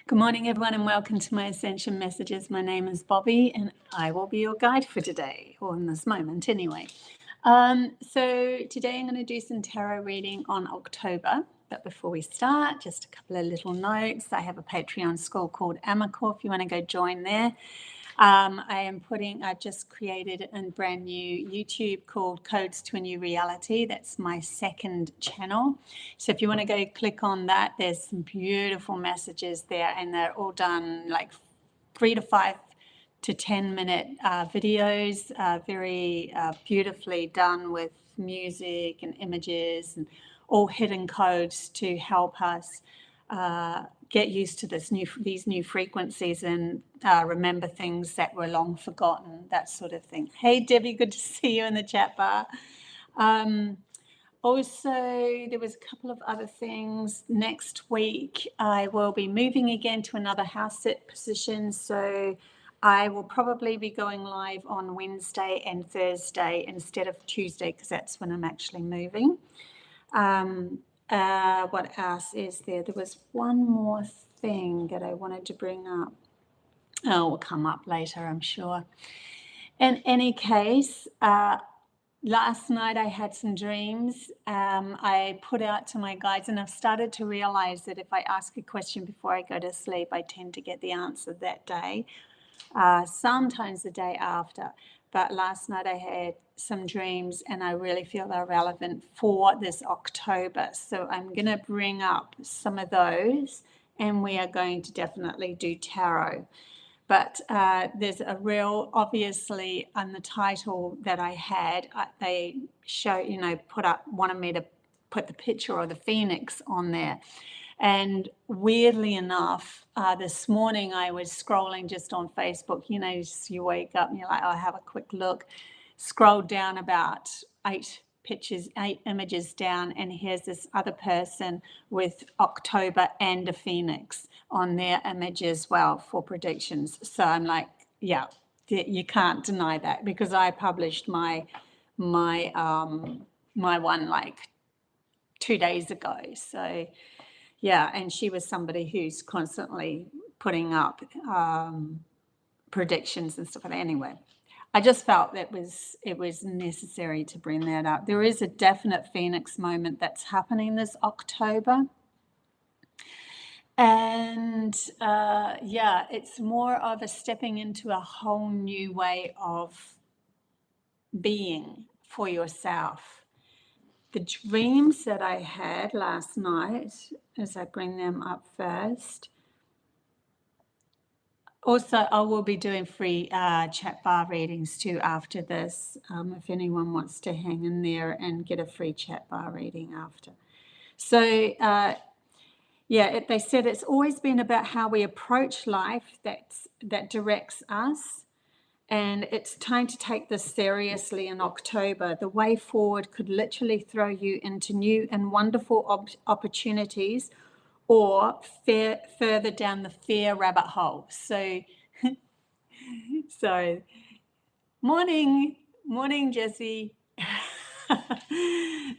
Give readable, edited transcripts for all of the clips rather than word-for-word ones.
Good morning, everyone, and welcome to my Ascension Messages. My name is Bobbie, and I will be your guide for today, or in this moment anyway. So today I'm going to do some tarot reading on October. But before we start, just a couple of little notes. I have a Patreon school called AMAKEL if you want to go join there. I've just created a brand new YouTube called Codes to a New Reality. That's my second channel. So if you want to go click on that, there's some beautiful messages there, and they're all done like 3 to 5 to 10 minute videos, very beautifully done with music and images and all hidden codes to help us get used to these new frequencies and remember things that were long forgotten, that sort of thing. Hey, Debbie, good to see you in the chat bar. Also, there was a couple of other things. Next week, I will be moving again to another house sit position. So I will probably be going live on Wednesday and Thursday instead of Tuesday, because that's when I'm actually moving. What else is there? There was one more thing that I wanted to bring up. Oh, it will come up later, I'm sure. In any case, last night I had some dreams. I put out to my guides, and I've started to realize that if I ask a question before I go to sleep, I tend to get the answer that day, sometimes the day after. But last night I had some dreams, and I really feel they're relevant for this October. So I'm going to bring up some of those, and we are going to definitely do tarot. But there's a real, obviously, on the title that I had, they show, wanted me to put the picture of the phoenix on there. And weirdly enough, this morning I was scrolling just on Facebook. You wake up and you're like, I'll have a quick look. Scrolled down about 8 images down, and here's this other person with October and a phoenix on their image as well for predictions. So I'm like, yeah, you can't deny that, because I published my one like 2 days ago. So yeah, and she was somebody who's constantly putting up predictions and stuff like that. Anyway, I just felt that it was necessary to bring that up. There is a definite Phoenix moment that's happening this October. And yeah, it's more of a stepping into a whole new way of being for yourself. The dreams that I had last night, as I bring them up first. Also, I will be doing free chat bar readings too after this, if anyone wants to hang in there and get a free chat bar reading after. So, yeah, they said it's always been about how we approach life that directs us. And it's time to take this seriously in October. The way forward could literally throw you into new and wonderful opportunities, or further down the fear rabbit hole. So morning, Jessie.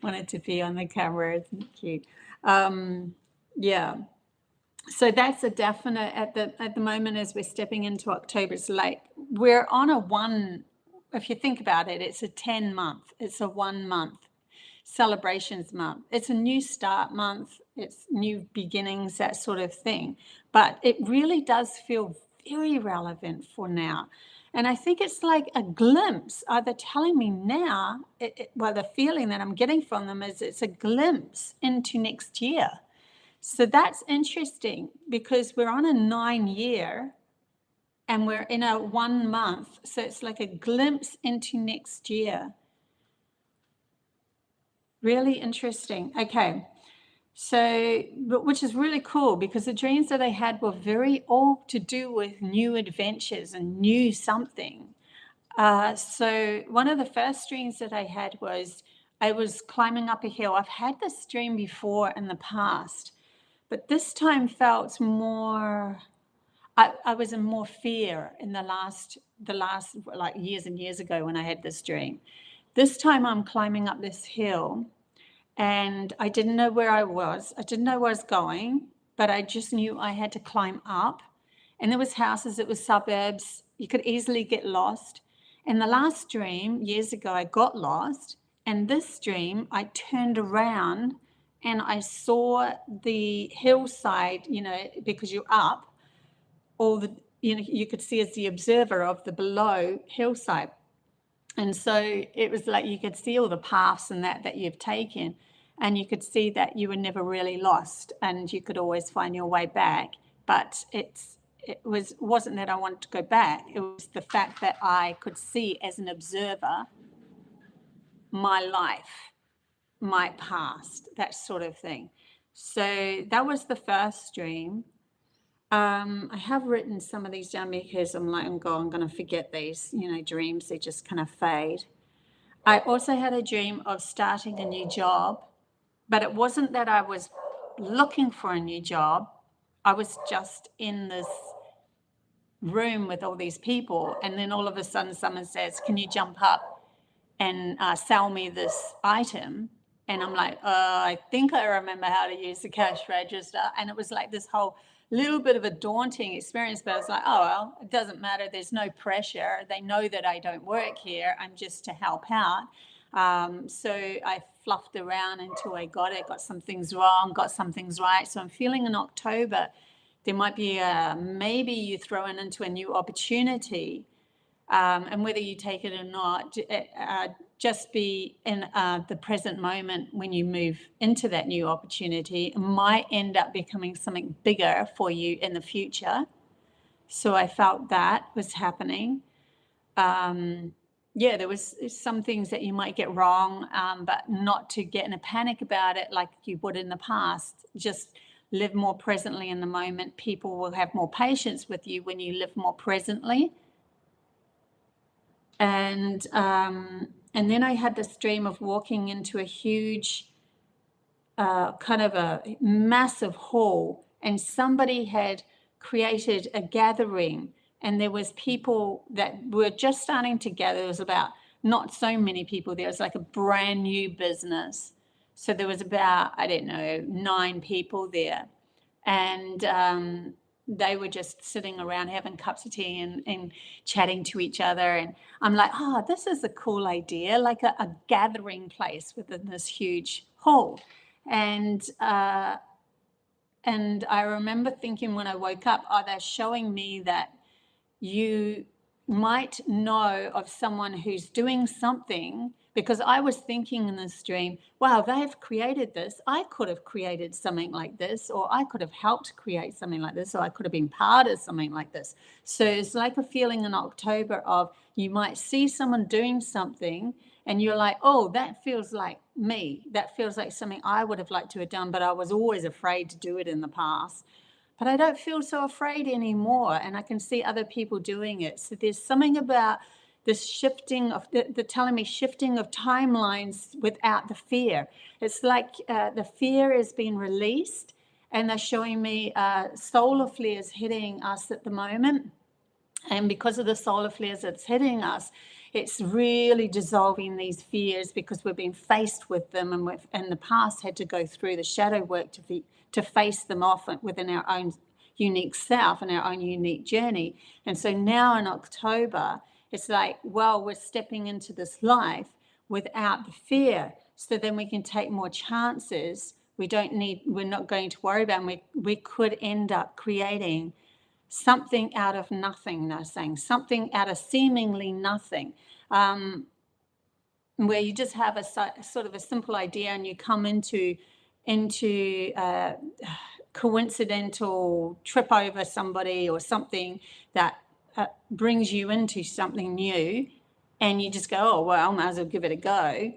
Wanted to be on the camera, isn't it cute? Yeah. So that's a definite at the moment as we're stepping into October. It's like we're on a one. If you think about it, it's a 10 month. It's a 1 month celebrations month. It's a new start month. It's new beginnings, that sort of thing. But it really does feel very relevant for now. And I think it's like a glimpse. They're telling me now, well, the feeling that I'm getting from them is it's a glimpse into next year. So that's interesting, because we're on a 9-year and we're in a 1 month. So it's like a glimpse into next year. Really interesting. Okay. So, which is really cool, because the dreams that I had were very all to do with new adventures and new something. So one of the first dreams that I had was I was climbing up a hill. I've had this dream before in the past, but this time felt more, I was in more fear in the last like years and years ago when I had this dream. This time I'm climbing up this hill, and I didn't know where I was. I didn't know where I was going. but I just knew I had to climb up. And there was houses, it was suburbs. You could easily get lost. And the last dream, years ago, I got lost. And this dream, I turned around and I saw the hillside, you know, because you're up, all the, you know, you could see as the observer of the below hillside. And so it was like you could see all the paths and that you've taken, and you could see that you were never really lost and you could always find your way back. But it wasn't that I wanted to go back. It was the fact that I could see as an observer my life, my past, that sort of thing. So that was the first dream. I have written some of these down because I'm like, I'm going to forget these, you know, dreams. They just kind of fade. I also had a dream of starting a new job, but it wasn't that I was looking for a new job. I was just in this room with all these people, and then all of a sudden someone says, can you jump up and sell me this item? And I'm like, I think I remember how to use the cash register. And it was like this whole little bit of a daunting experience, but I was like, oh, well, it doesn't matter. There's no pressure. They know that I don't work here. I'm just to help out. So I fluffed around until I got it, got some things wrong, got some things right. So I'm feeling in October, there might be maybe you throw into a new opportunity, and whether you take it or not, just be in the present moment when you move into that new opportunity. It might end up becoming something bigger for you in the future. So I felt that was happening. Yeah, there was some things that you might get wrong, but not to get in a panic about it like you would in the past. Just live more presently in the moment. People will have more patience with you when you live more presently. And then I had this dream of walking into a huge, kind of a massive hall, and somebody had created a gathering, and there was people that were just starting to gather. There was about not so many people there. It was like a brand new business. So there was about, I don't know, 9 people there. And they were just sitting around having cups of tea and chatting to each other. And I'm like, oh, this is a cool idea, like a gathering place within this huge hall. And I remember thinking when I woke up, oh, they're showing me that you might know of someone who's doing something, because I was thinking in this dream, wow, they've created this. I could have created something like this, or I could have helped create something like this, or I could have been part of something like this. So it's like a feeling in October of you might see someone doing something and you're like, oh, that feels like me. That feels like something I would have liked to have done, but I was always afraid to do it in the past. But I don't feel so afraid anymore, and I can see other people doing it. So there's something about this shifting of, they're telling me shifting of timelines without the fear. It's like the fear is being released, and they're showing me solar flares hitting us at the moment. And because of the solar flares that's hitting us, it's really dissolving these fears, because we've been faced with them, and we've in the past had to go through the shadow work to face them off within our own unique self and our own unique journey. And so now in October, it's like, well, we're stepping into this life without the fear. So then we can take more chances. We're not going to worry about them. We could end up creating something out of nothing, they're saying, something out of seemingly nothing, where you just have a sort of a simple idea and you come into coincidental trip over somebody or something that brings you into something new, and you just go, oh, well, I might as well give it a go.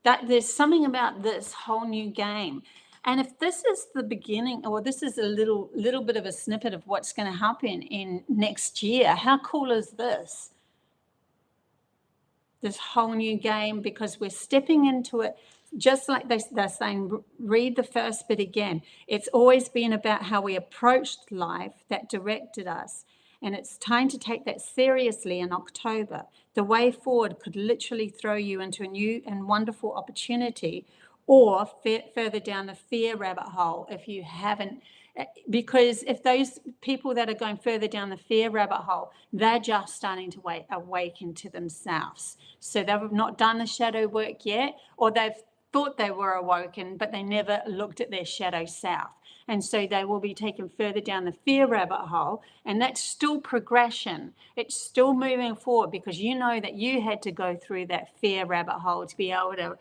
That there's something about this whole new game. And if this is the beginning, or this is a little bit of a snippet of what's going to happen in next year, how cool is this? This whole new game, because we're stepping into it, just like they're saying, read the first bit again. It's always been about how we approached life that directed us. And it's time to take that seriously in October. The way forward could literally throw you into a new and wonderful opportunity, or further down the fear rabbit hole if you haven't Because if those people that are going further down the fear rabbit hole, they're just starting to awaken to themselves. So they've not done the shadow work yet, or they've thought they were awoken, but they never looked at their shadow self. And so they will be taken further down the fear rabbit hole, and that's still progression. It's still moving forward, because you know that you had to go through that fear rabbit hole to be able to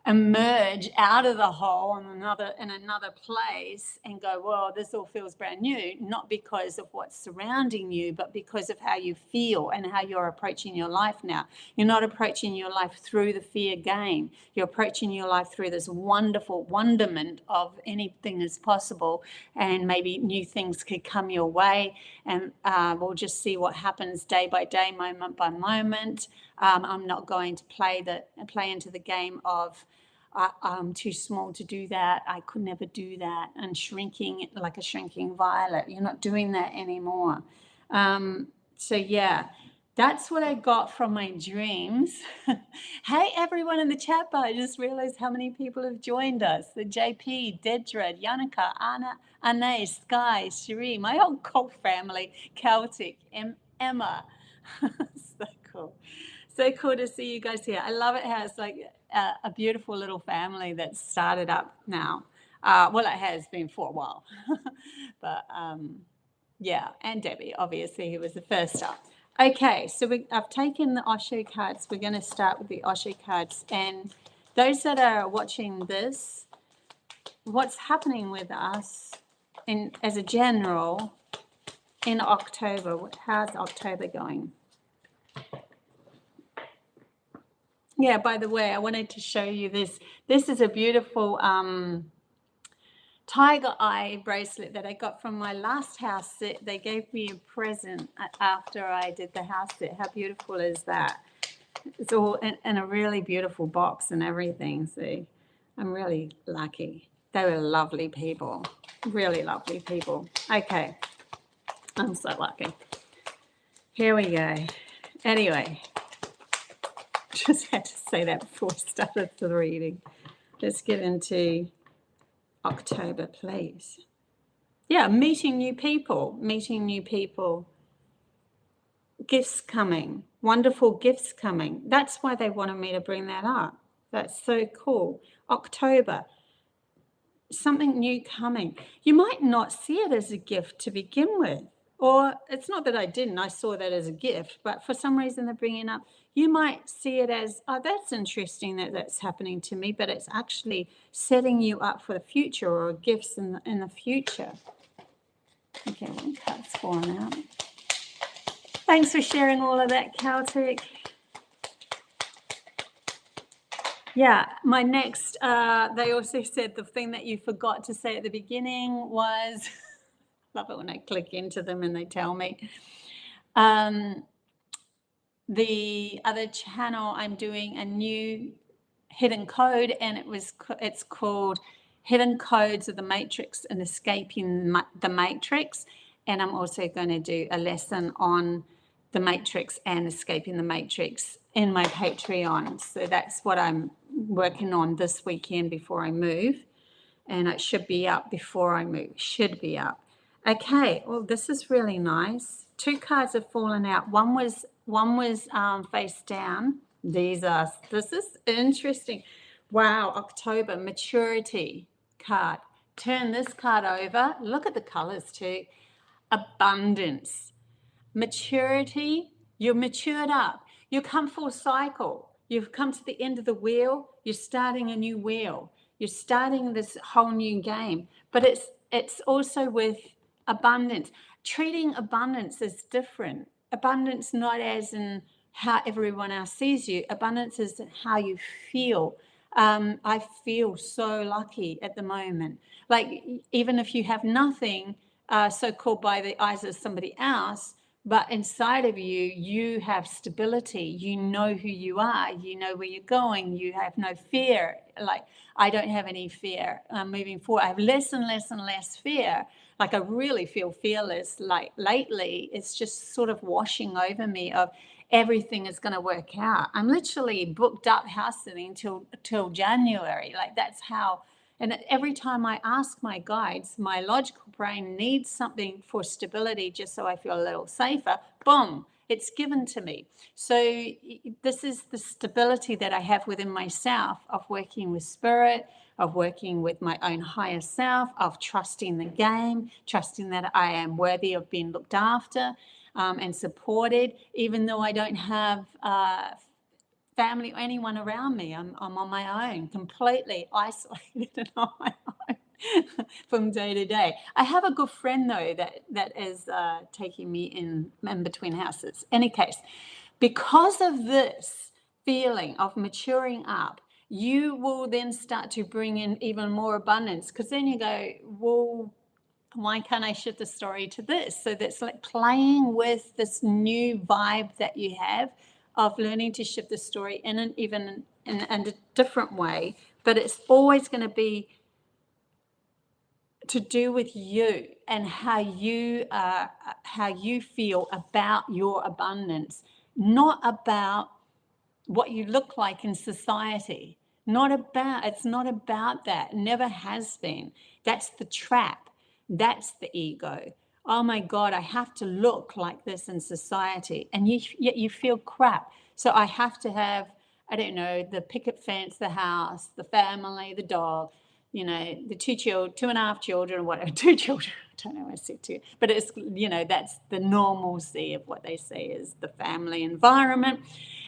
emerge out of the hole in another place and go, well, this all feels brand new, not because of what's surrounding you, but because of how you feel and how you're approaching your life now. You're not approaching your life through the fear game. You're approaching your life through this wonderful wonderment of anything is possible, and maybe new things could come your way, and we'll just see what happens day by day, moment by moment. I'm not going to play into the game of I'm too small to do that, I could never do that, and shrinking like a shrinking violet. You're not doing that anymore. So yeah, that's what I got from my dreams. Hey, everyone in the chat bar, I just realized how many people have joined us. The JP, Dedra, Yannicka, Anna, Anne, Sky, Cherie, my whole cult family, Celtic, Emma. So cool. So cool to see you guys here. I love it how it's like a beautiful little family that's started up now. Well, it has been for a while. But yeah, and Debbie, obviously, who was the first up. Okay, so I've taken the Osho cards. We're going to start with the Osho cards. And those that are watching this, what's happening with us as a general in October? How's October going? Yeah, by the way, I wanted to show you this. This is a beautiful tiger eye bracelet that I got from my last house set. They gave me a present after I did the house set. How beautiful is that? It's all in a really beautiful box and everything. See, I'm really lucky. They were lovely people, really lovely people. Okay, I'm so lucky. Here we go. Anyway. Just had to say that before I started the reading. Let's get into October, please. Yeah, meeting new people, gifts coming, wonderful gifts coming. That's why they wanted me to bring that up. That's so cool. October, something new coming. You might not see it as a gift to begin with, or it's not that I didn't. I saw that as a gift, but for some reason they're bringing it up. You might see it as, oh, that's interesting that that's happening to me, but it's actually setting you up for the future, or gifts in the future. Okay, one card's fallen out. Thanks for sharing all of that, Celtic. Yeah, my next, they also said the thing that you forgot to say at the beginning was, love it when I click into them and they tell me. The other channel, I'm doing a new hidden code, and it's called Hidden Codes of the Matrix and Escaping the Matrix. And I'm also going to do a lesson on the Matrix and escaping the Matrix in my Patreon. So that's what I'm working on this weekend before I move. And it should be up before I move. Should be up. Okay, well, this is really nice. Two cards have fallen out. One was face down. This is interesting. Wow, October, maturity card. Turn this card over. Look at the colors too. Abundance. Maturity, you're matured up. You come full cycle. You've come to the end of the wheel. You're starting a new wheel. You're starting this whole new game. But it's also with abundance. Treating abundance as different. Abundance not as in how everyone else sees you. Abundance is how you feel. I feel so lucky at the moment. Like, even if you have nothing, so-called by the eyes of somebody else, but inside of you, you have stability. You know who you are. You know where you're going. You have no fear. Like, I don't have any fear moving forward. I have less and less and less fear. Like, I really feel fearless. Like, lately, it's just sort of washing over me of everything is going to work out. I'm literally booked up house sitting till January. Like, that's how And every time I ask my guides, my logical brain needs something for stability just so I feel a little safer, boom, it's given to me. So this is the stability that I have within myself of working with spirit, of working with my own higher self, of trusting the game, trusting that I am worthy of being looked after and supported, even though I don't have family or anyone around me. I'm on my own, completely isolated and on my own from day to day. I have a good friend though that is taking me in between houses. Any case, because of this feeling of maturing up, you will then start to bring in even more abundance, because then you go, well, why can't I shift the story to this? So that's like playing with this new vibe that you have of learning to shift the story in an even in a different way, but it's always going to be to do with you and how you feel about your abundance, not about what you look like in society. It's not about that. Never has been. That's the trap. That's the ego. Oh my God, I have to look like this in society, and yet you feel crap. So I have to have, I don't know, the picket fence, the house, the family, the dog, you know, the 2.5 children, or whatever, 2 children. I don't know, I said 2, but it's, you know, that's the normalcy of what they say is the family environment.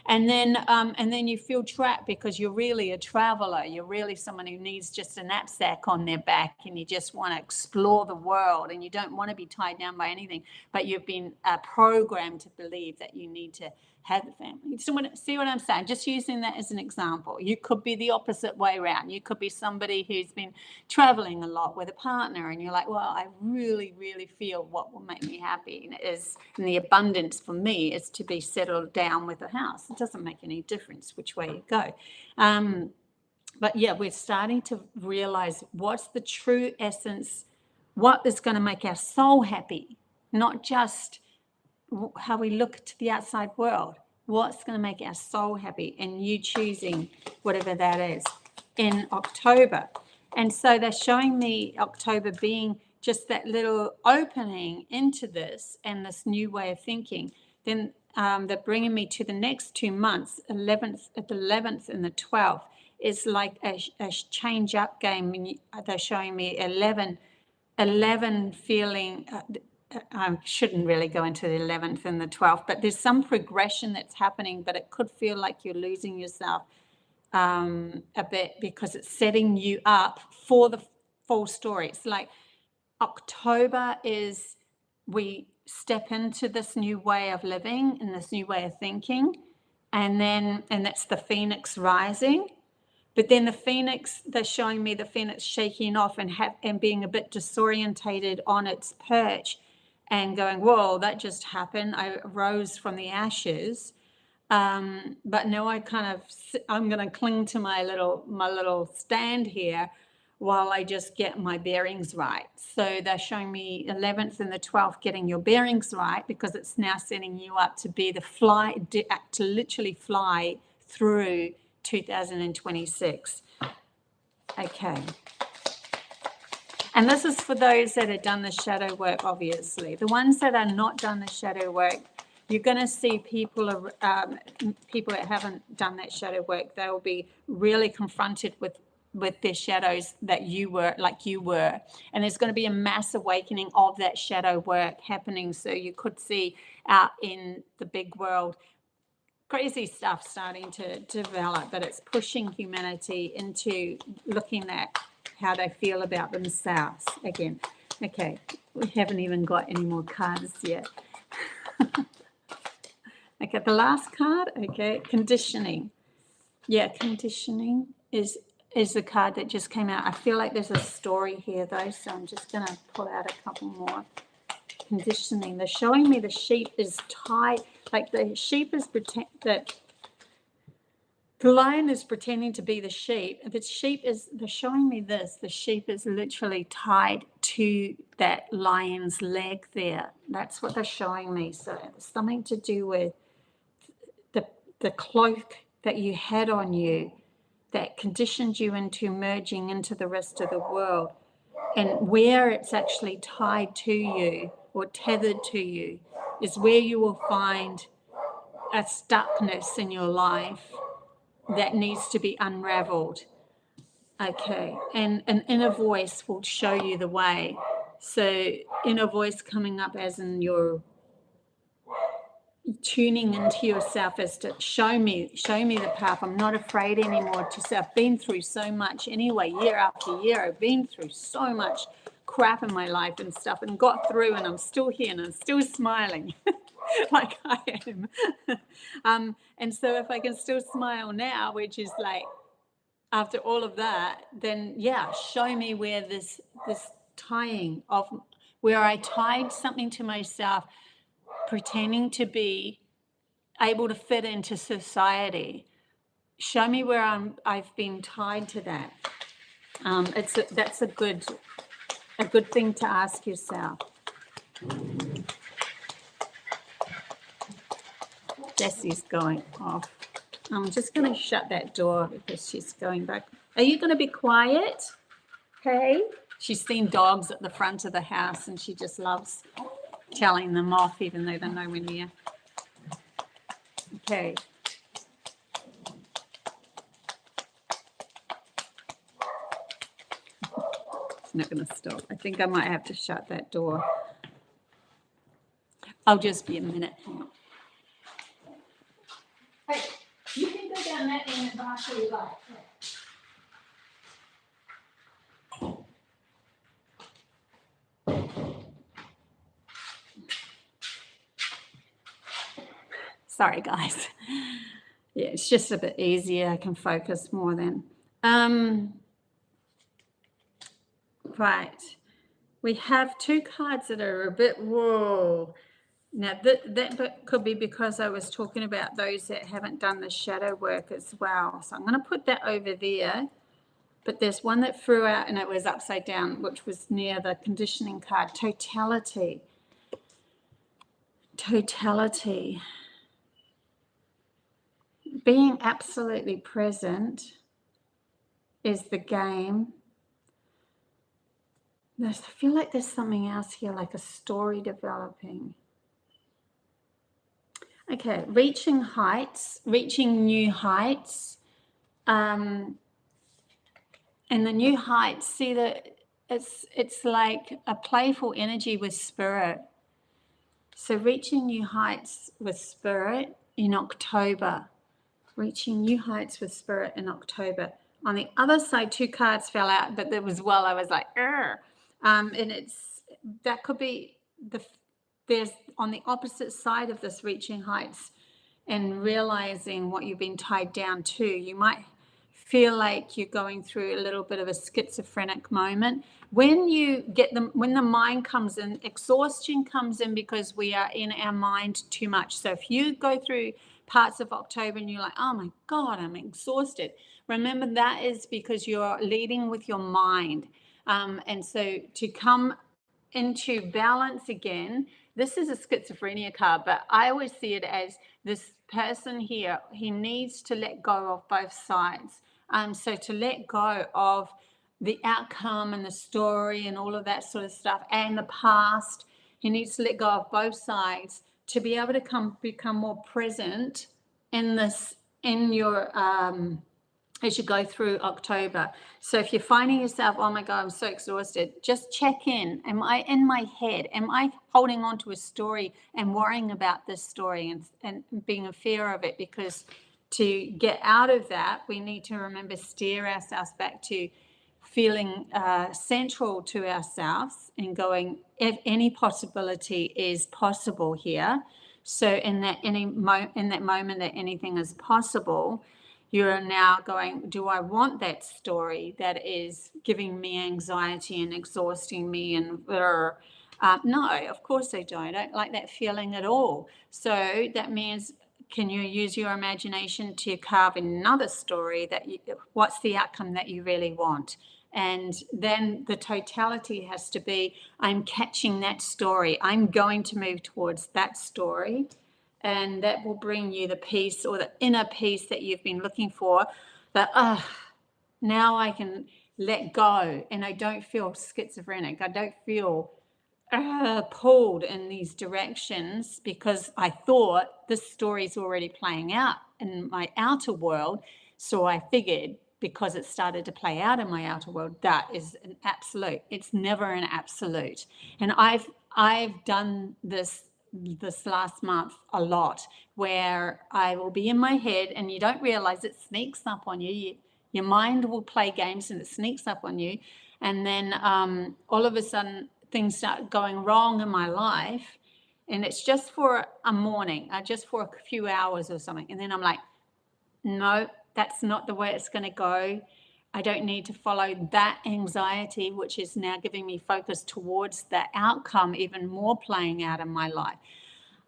And then you feel trapped because you're really a traveler. You're really someone who needs just a knapsack on their back, and you just want to explore the world, and you don't want to be tied down by anything. But you've been programmed to believe that you need to have the family. So see what I'm saying? Just using that as an example. You could be the opposite way around. You could be somebody who's been traveling a lot with a partner, and you're like, well, I really, really feel what will make me happy and the abundance for me is to be settled down with a house. It doesn't make any difference which way you go. But yeah, we're starting to realize what's the true essence, what is going to make our soul happy, not just how we look to the outside world. What's going to make our soul happy, and you choosing whatever that is in October. And so they're showing me October being just that little opening into this and this new way of thinking. Then they're bringing me to the next 2 months, 11th and the 12th is like a change up game. They're showing me 11 feeling, I shouldn't really go into the 11th and the 12th, but there's some progression that's happening, but it could feel like you're losing yourself a bit, because it's setting you up for the full story. It's like October is we step into this new way of living and this new way of thinking, and that's the phoenix rising. But then the phoenix, they're showing me the phoenix shaking off and being a bit disorientated on its perch and going, whoa, that just happened. I rose from the ashes. But now I'm going to cling to my little stand here while I just get my bearings right. So they're showing me 11th and the 12th getting your bearings right, because it's now setting you up to be to literally fly through 2026. Okay. And this is for those that have done the shadow work, obviously. The ones that are not done the shadow work, you're going to see people that haven't done that shadow work. They will be really confronted with their shadows that you were. And there's going to be a mass awakening of that shadow work happening. So you could see out in the big world crazy stuff starting to develop, but it's pushing humanity into looking at how they feel about themselves again. Okay, we haven't even got any more cards yet. Okay, the last card, okay, conditioning. Yeah, conditioning is the card that just came out. I feel like there's a story here though, so I'm just going to pull out a couple more. Conditioning. They're showing me the sheep is tied, like the sheep is the lion is pretending to be the sheep. They're showing me this. The sheep is literally tied to that lion's leg there. That's what they're showing me. So it's something to do with the cloak that you had on you that conditioned you into merging into the rest of the world, and where it's actually tied to you or tethered to you is where you will find a stuckness in your life that needs to be unraveled. Okay, and an inner voice will show you the way. So inner voice coming up as in your tuning into yourself as to show me the path. I'm not afraid anymore to say I've been through so much anyway, year after year. I've been through so much crap in my life and stuff and got through, and I'm still here and I'm still smiling like I am. And so if I can still smile now, which is like after all of that, then yeah, show me where this tying of where I tied something to myself, pretending to be able to fit into society. Show me where I've been tied to that. That's a good thing to ask yourself. Jessie's going off. I'm just going to shut that door because she's going back. Are you going to be quiet? Hey? She's seen dogs at the front of the house and she just loves telling them off even though they're nowhere near. Okay. It's not going to stop. I think I might have to shut that door. I'll just be a minute. Hang on. Hey, you can go down that end and after you like. Sorry, guys. Yeah, it's just a bit easier. I can focus more then. Right. We have two cards that are a bit, whoa. Now, that could be because I was talking about those that haven't done the shadow work as well. So I'm going to put that over there. But there's one that threw out and it was upside down, which was near the conditioning card. Totality. Totality. Being absolutely present is the game. I feel like there's something else here, like a story developing. Okay, reaching heights, reaching new heights. And the new heights, see that it's like a playful energy with spirit. So reaching new heights with spirit in October. Reaching new heights with spirit in October. On the other side, two cards fell out, but there was I was like, and that could be there's on the opposite side of this reaching heights and realizing what you've been tied down to. You might feel like you're going through a little bit of a schizophrenic moment. When the mind comes in, exhaustion comes in because we are in our mind too much. So if you go through parts of October and you're like, oh my God, I'm exhausted. Remember, that is because you're leading with your mind. And so to come into balance again, this is a schizophrenia card, but I always see it as this person here, he needs to let go of both sides. So to let go of the outcome and the story and all of that sort of stuff and the past, he needs to let go of both sides to be able to become more present in your as you go through October. So if you're finding yourself, oh my God, I'm so exhausted, just check in. Am I in my head? Am I holding on to a story and worrying about this story and being in fear of it? Because to get out of that, we need to remember, steer ourselves back to feeling central to ourselves and going, if any possibility is possible here. So in that moment that anything is possible, you're now going, do I want that story that is giving me anxiety and exhausting me and no, of course I don't. I don't like that feeling at all. So that means, can you use your imagination to carve another story what's the outcome that you really want? And then the totality has to be, I'm catching that story. I'm going to move towards that story. And that will bring you the peace or the inner peace that you've been looking for. That, Now I can let go, and I don't feel schizophrenic. I don't feel pulled in these directions because I thought this story's already playing out in my outer world. So I figured because it started to play out in my outer world, that is an absolute. It's never an absolute. And I've done this last month a lot, where I will be in my head and you don't realize it sneaks up on you. Your mind will play games and it sneaks up on you. And then all of a sudden things start going wrong in my life, and it's just for a morning, just for a few hours or something. And then I'm like, no, that's not the way it's going to go. I don't need to follow that anxiety, which is now giving me focus towards the outcome even more playing out in my life.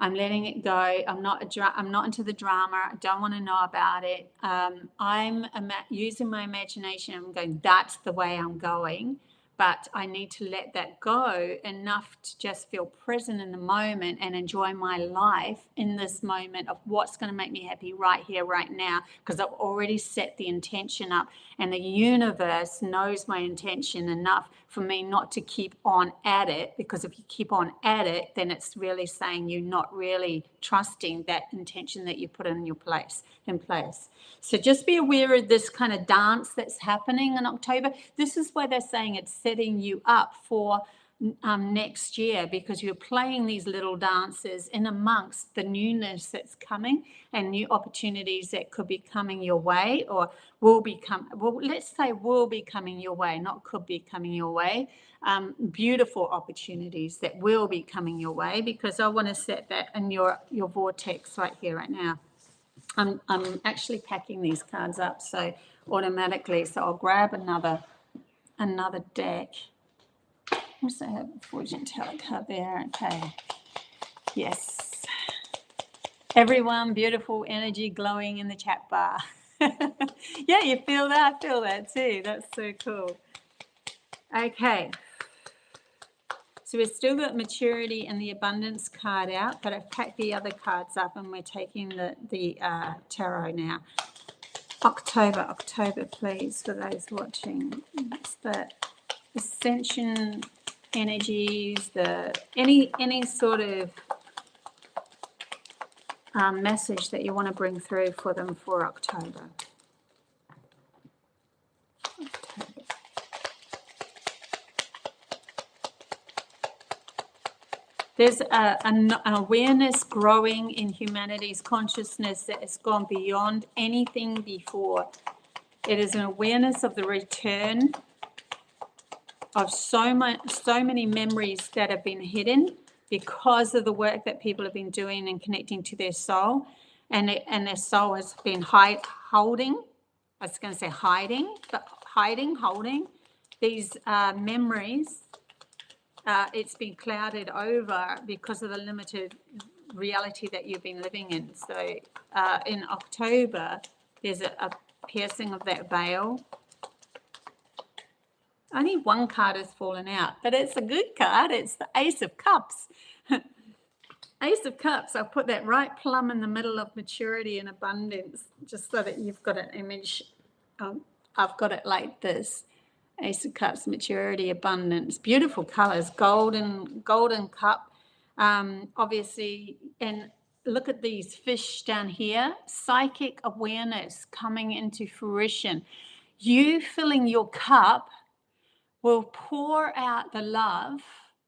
I'm letting it go. I'm not into the drama. I don't want to know about it. I'm using my imagination. I'm going, that's the way I'm going. But I need to let that go enough to just feel present in the moment and enjoy my life in this moment of what's going to make me happy right here, right now, because I've already set the intention up, and the universe knows my intention enough for me not to keep on at it, because if you keep on at it, then it's really saying you're not really trusting that intention that you put in place. So just be aware of this kind of dance that's happening in October. This is why they're saying it's setting you up for next year, because you're playing these little dances in amongst the newness that's coming and new opportunities that could be coming your way, or will be coming your way, not could be coming your way. Beautiful opportunities that will be coming your way, because I want to set that in your vortex right here, right now. I'm actually packing these cards up so automatically, so I'll grab another deck. Also have a fortune teller card there. Okay. Yes. Everyone, beautiful energy glowing in the chat bar. Yeah, you feel that? I feel that too. That's so cool. Okay. So we've still got maturity and the abundance card out, but I've packed the other cards up and we're taking the tarot now. October, please, for those watching. It's the ascension energies, any sort of message that you want to bring through for them for October. There's an awareness growing in humanity's consciousness that has gone beyond anything before. It is an awareness of the return of so many memories that have been hidden because of the work that people have been doing and connecting to their soul, and their soul has been holding. I was going to say hiding, but holding these memories. It's been clouded over because of the limited reality that you've been living in. So in October, there's a piercing of that veil. Only one card has fallen out, but it's a good card. It's the Ace of Cups. Ace of Cups, I'll put that right plumb in the middle of maturity and abundance, just so that you've got an image. I've got it like this. Ace of Cups, maturity, abundance, beautiful colors, golden cup, obviously. And look at these fish down here, psychic awareness coming into fruition. You filling your cup will pour out the love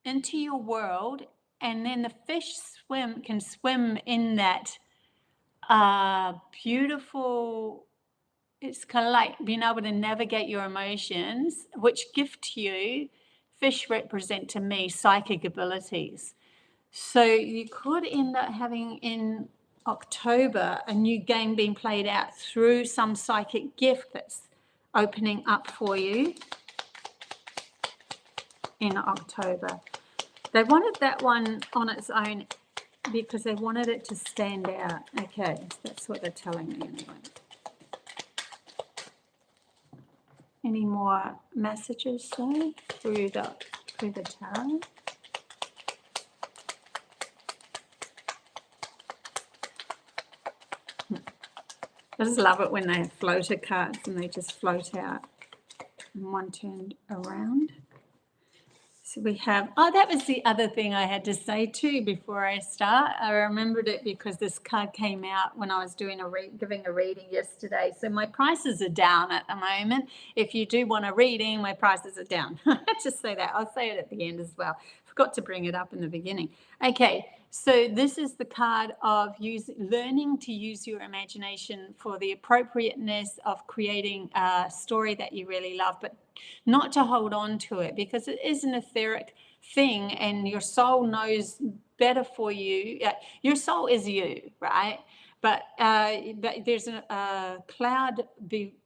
into your world, and then the fish can swim in that beautiful. It's kind of like being able to navigate your emotions, which gift you, fish represent to me psychic abilities. So you could end up having in October a new game being played out through some psychic gift that's opening up for you in October. They wanted that one on its own because they wanted it to stand out. Okay, so that's what they're telling me anyway. Any more messages though through the tarot? I just love it when they have floater cards and they just float out. and one turned around. So we have, oh, that was the other thing I had to say too before I start. I remembered it because this card came out when I was doing giving a reading yesterday. So my prices are down at the moment. If you do want a reading, my prices are down. I just say that. I'll say it at the end as well. Forgot to bring it up in the beginning. Okay, so this is the card of learning to use your imagination for the appropriateness of creating a story that you really love, but not to hold on to it, because it is an etheric thing and your soul knows better for you. Your soul is you, right? But there's a cloud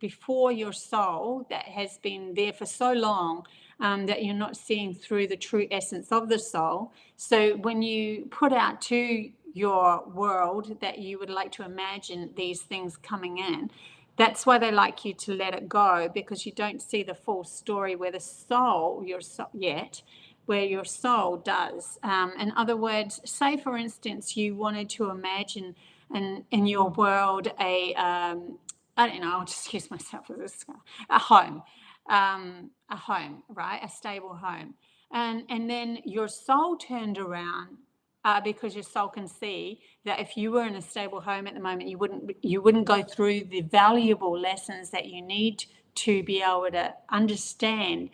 before your soul that has been there for so long that you're not seeing through the true essence of the soul. So when you put out to your world that you would like to imagine these things coming in, that's why they like you to let it go, because you don't see the full story where the soul, where your soul does. In other words, say for instance, you wanted to imagine in your world I don't know, I'll just use myself as a home, right? A stable home. And then your soul turned around because your soul can see that if you were in a stable home at the moment, you wouldn't go through the valuable lessons that you need to be able to understand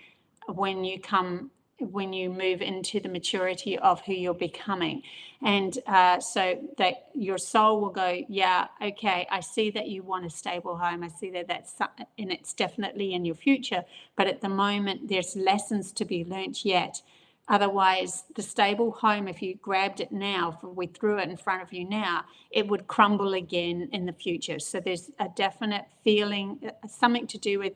when you move into the maturity of who you're becoming. And so that your soul will go, yeah, okay, I see that you want a stable home. I see that and it's definitely in your future. But at the moment, there's lessons to be learnt yet. Otherwise, the stable home, if you grabbed it now, if we threw it in front of you now, it would crumble again in the future. So there's a definite feeling, something to do with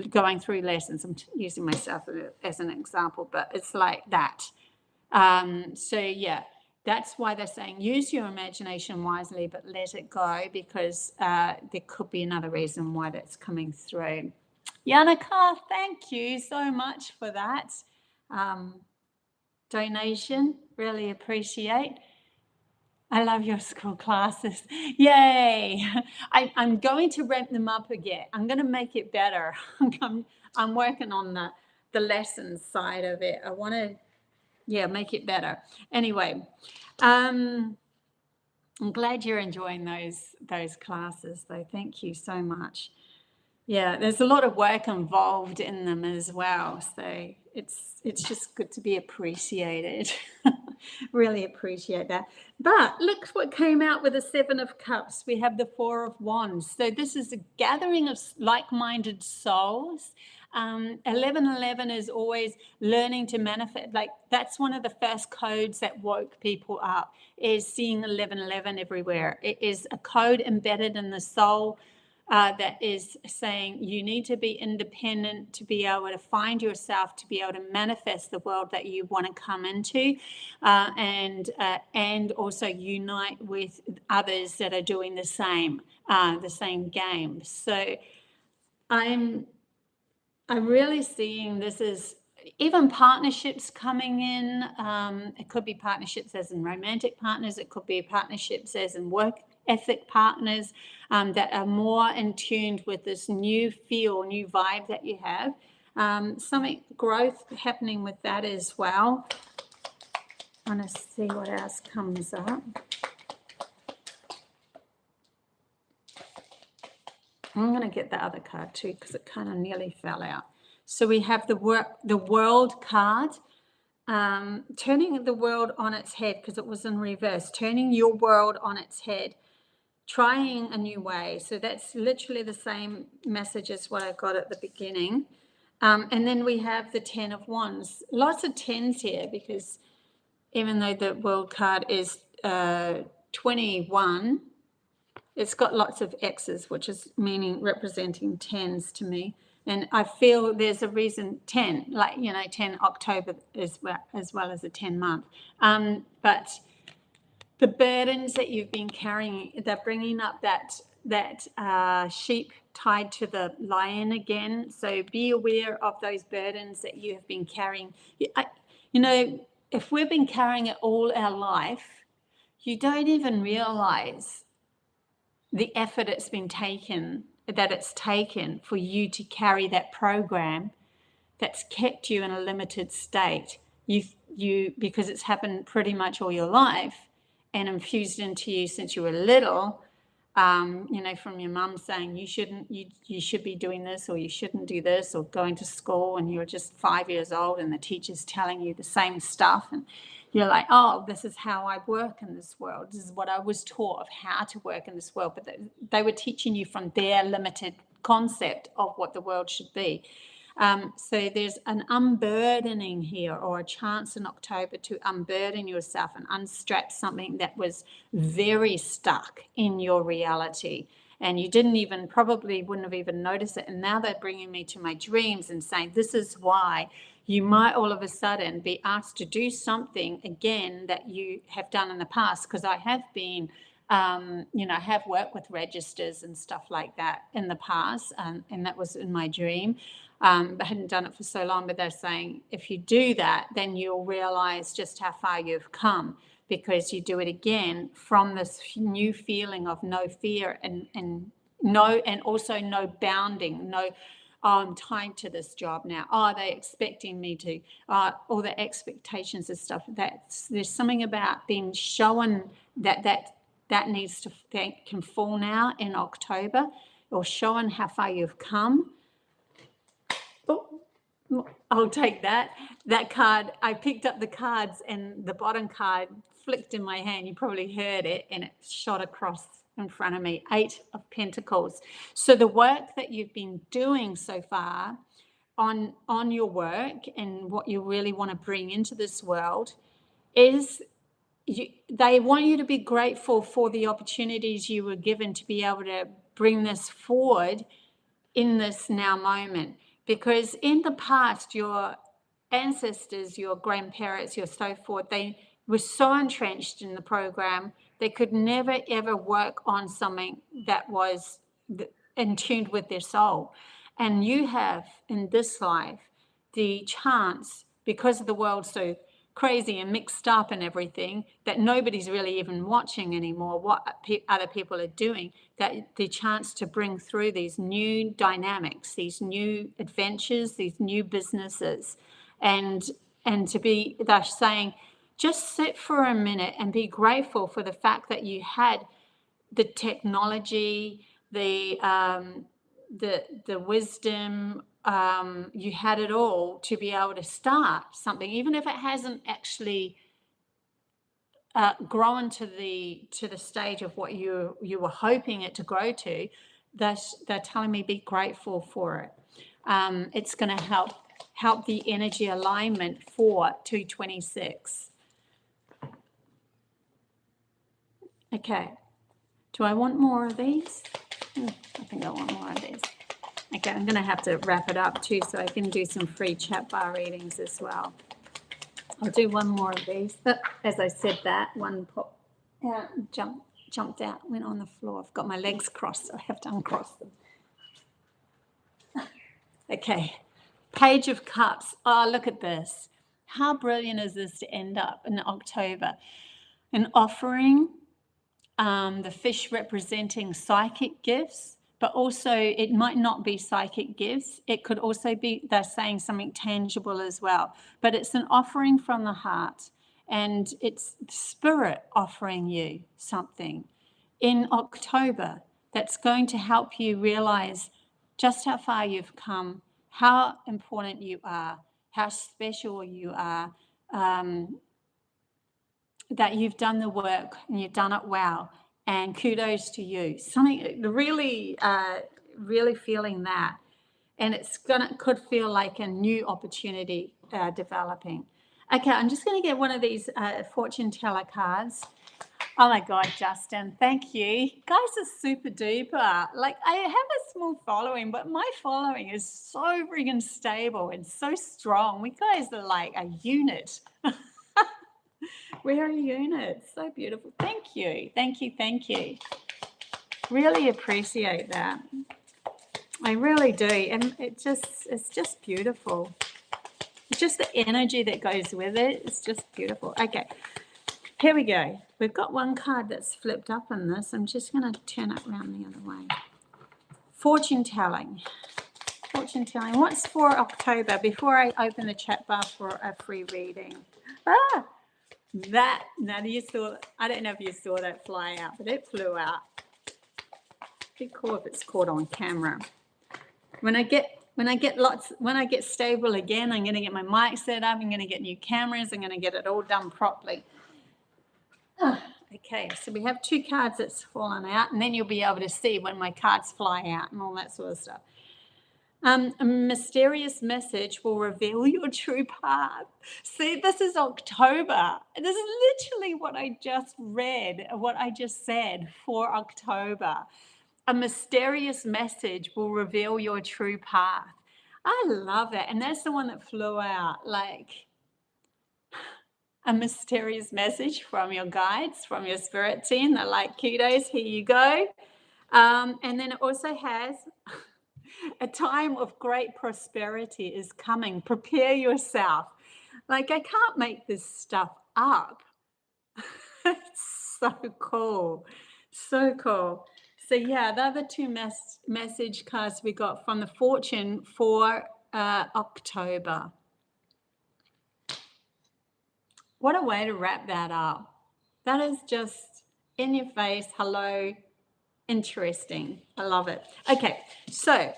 going through lessons. I'm using myself as an example, but it's like that. So yeah, that's why they're saying use your imagination wisely, but let it go, because there could be another reason why that's coming through. Yannicka, thank you so much for that donation. Really appreciate. I love your school classes. Yay. I'm going to ramp them up again. I'm going to make it better. I'm working on the lessons side of it. I want to, make it better. Anyway, I'm glad you're enjoying those classes, though. Thank you so much. Yeah, there's a lot of work involved in them as well. So it's just good to be appreciated. Really appreciate that. But look what came out with the 7 of Cups. We have the 4 of Wands. So this is a gathering of like-minded souls. 1111 is always learning to manifest. Like, that's one of the first codes that woke people up, is seeing 1111 everywhere. It is a code embedded in the soul that is saying you need to be independent to be able to find yourself, to be able to manifest the world that you want to come into, and also unite with others that are doing the same game. So I'm really seeing this as even partnerships coming in. It could be partnerships as in romantic partners. It could be partnerships as in work ethic partners that are more in tune with this new vibe that you have. Something growth happening with that as well. I want to see what else comes up. I'm going to get the other card too, because it kind of nearly fell out. So we have the World card, turning the world on its head, because it was in reverse, turning your world on its head, trying a new way. So that's literally the same message as what I got at the beginning. And then we have the 10 of Wands. Lots of 10s here, because even though the World card is 21, it's got lots of X's, which is representing 10s to me. And I feel there's a reason 10, like, 10 October as well as a 10 month. But the burdens that you've been carrying, they're bringing up that sheep tied to the lion again. So be aware of those burdens that you have been carrying. If we've been carrying it all our life, you don't even realize the effort it's taken for you to carry that program that's kept you in a limited state. Because it's happened pretty much all your life and infused into you since you were little, you know, from your mum saying you should be doing this, or you shouldn't do this, or going to school and you're just 5 years old and the teacher's telling you the same stuff, and you're like, oh, this is how I work in this world. This is what I was taught of how to work in this world. But they were teaching you from their limited concept of what the world should be. So there's an unburdening here, or a chance in October to unburden yourself and unstrap something that was very stuck in your reality. And you probably wouldn't have even noticed it. And now they're bringing me to my dreams and saying, this is why you might all of a sudden be asked to do something again that you have done in the past. Because I have been, you know, I have worked with registers and stuff like that in the past. And that was in my dream. But I hadn't done it for so long. But they're saying, if you do that, then you'll realize just how far you've come, because you do it again from this new feeling of no fear and also no bounding, no, oh, I'm tied to this job now. Oh, are they expecting me to? All the expectations and stuff. There's something about being shown that needs to, that can fall now in October, or showing how far you've come. Oh, I'll take that card. I picked up the cards and the bottom card flicked in my hand. You probably heard it, and it shot across in front of me. 8 of Pentacles. So the work that you've been doing so far on your work and what you really want to bring into this world is, they want you to be grateful for the opportunities you were given to be able to bring this forward in this now moment. Because in the past, your ancestors, your grandparents, your so forth, they were so entrenched in the program, they could never, ever work on something that was in tune with their soul. And you have, in this life, the chance, because of the world so crazy and mixed up and everything, that nobody's really even watching anymore what other people are doing, that the chance to bring through these new dynamics, these new adventures, these new businesses, and to be, they're saying, just sit for a minute and be grateful for the fact that you had the technology, the wisdom, you had it all to be able to start something, even if it hasn't actually grown to the stage of what you were hoping it to grow to. They're telling me be grateful for it. It's going to help the energy alignment for 226. Okay. Do I want more of these? I think I want more of these. Okay, I'm going to have to wrap it up too, so I can do some free chat bar readings as well. I'll do one more of these. But as I said that, one popped out, jumped out, went on the floor. I've got my legs crossed, so I have to uncross them. Okay, Page of Cups. Oh, look at this. How brilliant is this to end up in October? An offering, the fish representing psychic gifts, but also it might not be psychic gifts. It could also be, they're saying something tangible as well. But it's an offering from the heart, and it's spirit offering you something in October that's going to help you realize just how far you've come, how important you are, how special you are, that you've done the work and you've done it well, and kudos to you. Something really, really feeling that, and could feel like a new opportunity developing. Okay, I'm just going to get one of these fortune teller cards. Oh my God, Justin, thank you. You guys are super duper. Like, I have a small following, but my following is so friggin' stable and so strong. We guys are like a unit. We're a unit. So beautiful. Thank you. Thank you. Thank you. Really appreciate that. I really do. And it's just beautiful. It's just the energy that goes with it. It's just beautiful. Okay. Here we go. We've got one card that's flipped up in this. I'm just going to turn it around the other way. Fortune telling. Fortune telling. What's for October? Before I open the chat bar for a free reading. Ah, that. Now you saw. I don't know if you saw that fly out, but it flew out. Be cool if it's caught on camera. When I get stable again, I'm going to get my mic set up. I'm going to get new cameras. I'm going to get it all done properly. Okay, so we have 2 cards that's fallen out, and then you'll be able to see when my cards fly out and all that sort of stuff. A mysterious message will reveal your true path. See, this is October. This is literally what I just read, what I just said for October. A mysterious message will reveal your true path. I love that. And that's the one that flew out, like a mysterious message from your guides, from your spirit team. They're like, kudos, here you go. And then it also has a time of great prosperity is coming. Prepare yourself. Like, I can't make this stuff up. It's so cool. So cool. So yeah, the other 2 message cards we got from the fortune for October. What a way to wrap that up. That is just in your face. Hello. Interesting. I love it. Okay. So,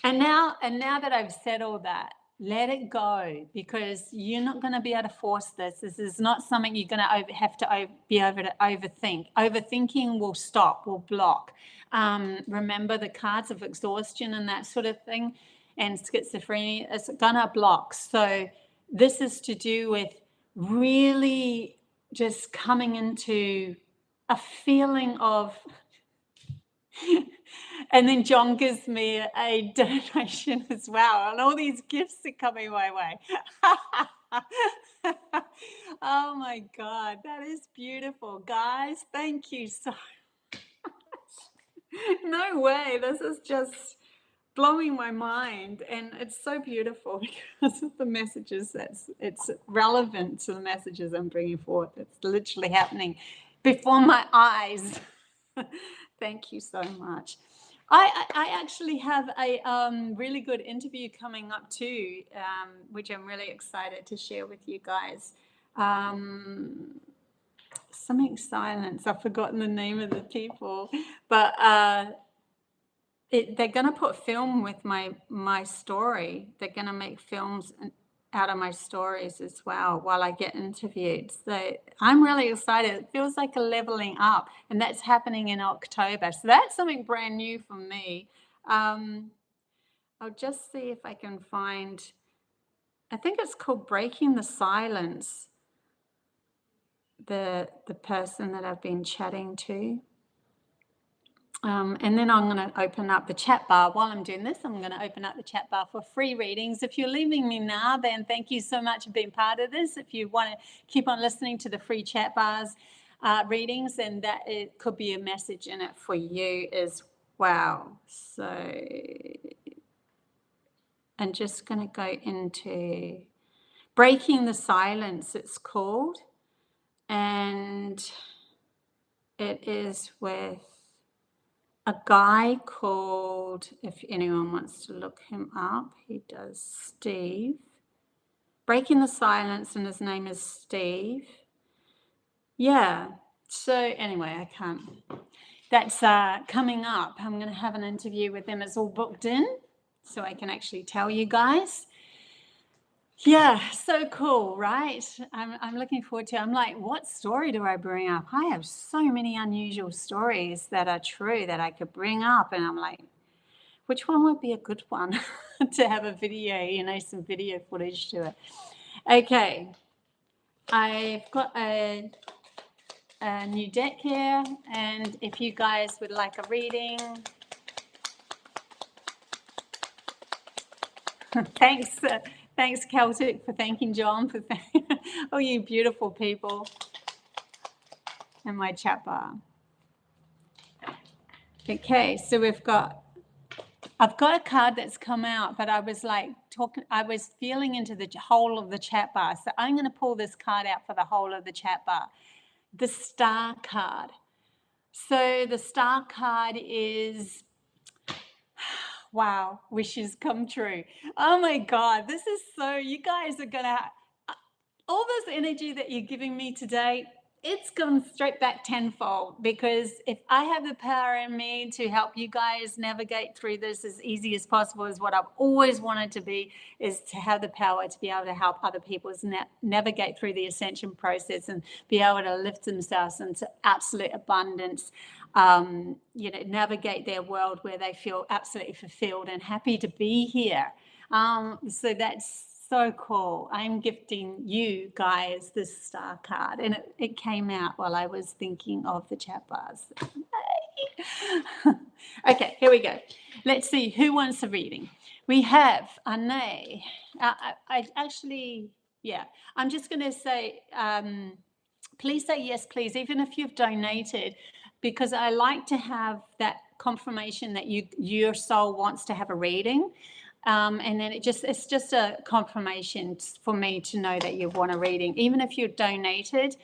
and now that I've said all that, let it go, because you're not going to be able to force this. This is not something you're going to have to be able to overthink. Overthinking will stop, will block. Remember the cards of exhaustion and that sort of thing, and schizophrenia, it's going to block. So this is to do with really just coming into a feeling of... And then John gives me a donation as well, and all these gifts are coming my way. Oh my God, that is beautiful. Guys, thank you so much. No way, this is just blowing my mind, and it's so beautiful because of the messages it's relevant to the messages I'm bringing forth. It's literally happening before my eyes. Thank you so much. I actually have a really good interview coming up too, which I'm really excited to share with you guys. Something silence. I've forgotten the name of the people, but they're going to put film with my story. They're going to make films out of my stories as well while I get interviewed. So I'm really excited. It feels like a leveling up, and that's happening in October. So that's something brand new for me. I'll just see if I can find, I think it's called Breaking the Silence, the person that I've been chatting to. And then I'm going to open up the chat bar. While I'm doing this, I'm going to open up the chat bar for free readings. If you're leaving me now, then thank you so much for being part of this. If you want to keep on listening to the free chat bars readings, then that it could be a message in it for you as well. So I'm just going to go into Breaking the Silence, it's called. And it is with a guy called, if anyone wants to look him up, he does Steve. Breaking the Silence, and his name is Steve. Yeah. So anyway, I can't. That's coming up. I'm going to have an interview with him. It's all booked in, so I can actually tell you guys. Yeah, so cool, right? I'm looking forward to it. I'm like, what story do I bring up? I have so many unusual stories that are true that I could bring up, and I'm like, which one would be a good one to have a video, some video footage to it. Okay, I've got a new deck here, and if you guys would like a reading, Thanks, Celtic, for thanking John, for all you beautiful people in my chat bar. Okay, so I've got a card that's come out, but I was feeling into the whole of the chat bar. So I'm going to pull this card out for the whole of the chat bar. The Star card. So the Star card is Wow, wishes come true. Oh my God, this is so, you guys are gonna, all this energy that you're giving me today, it's gone straight back tenfold, because if I have the power in me to help you guys navigate through this as easy as possible, is what I've always wanted to be, is to have the power to be able to help other people navigate through the ascension process and be able to lift themselves into absolute abundance, navigate their world where they feel absolutely fulfilled and happy to be here. So that's so cool. I'm gifting you guys this star card, and it came out while I was thinking of the chat bars. Okay, here we go. Let's see who wants a reading. We have Ane. I actually, yeah, I'm just going to say, please say yes, please, even if you've donated, because I like to have that confirmation that your soul wants to have a reading. And then it's just a confirmation for me to know that you want a reading. Even if you're donated,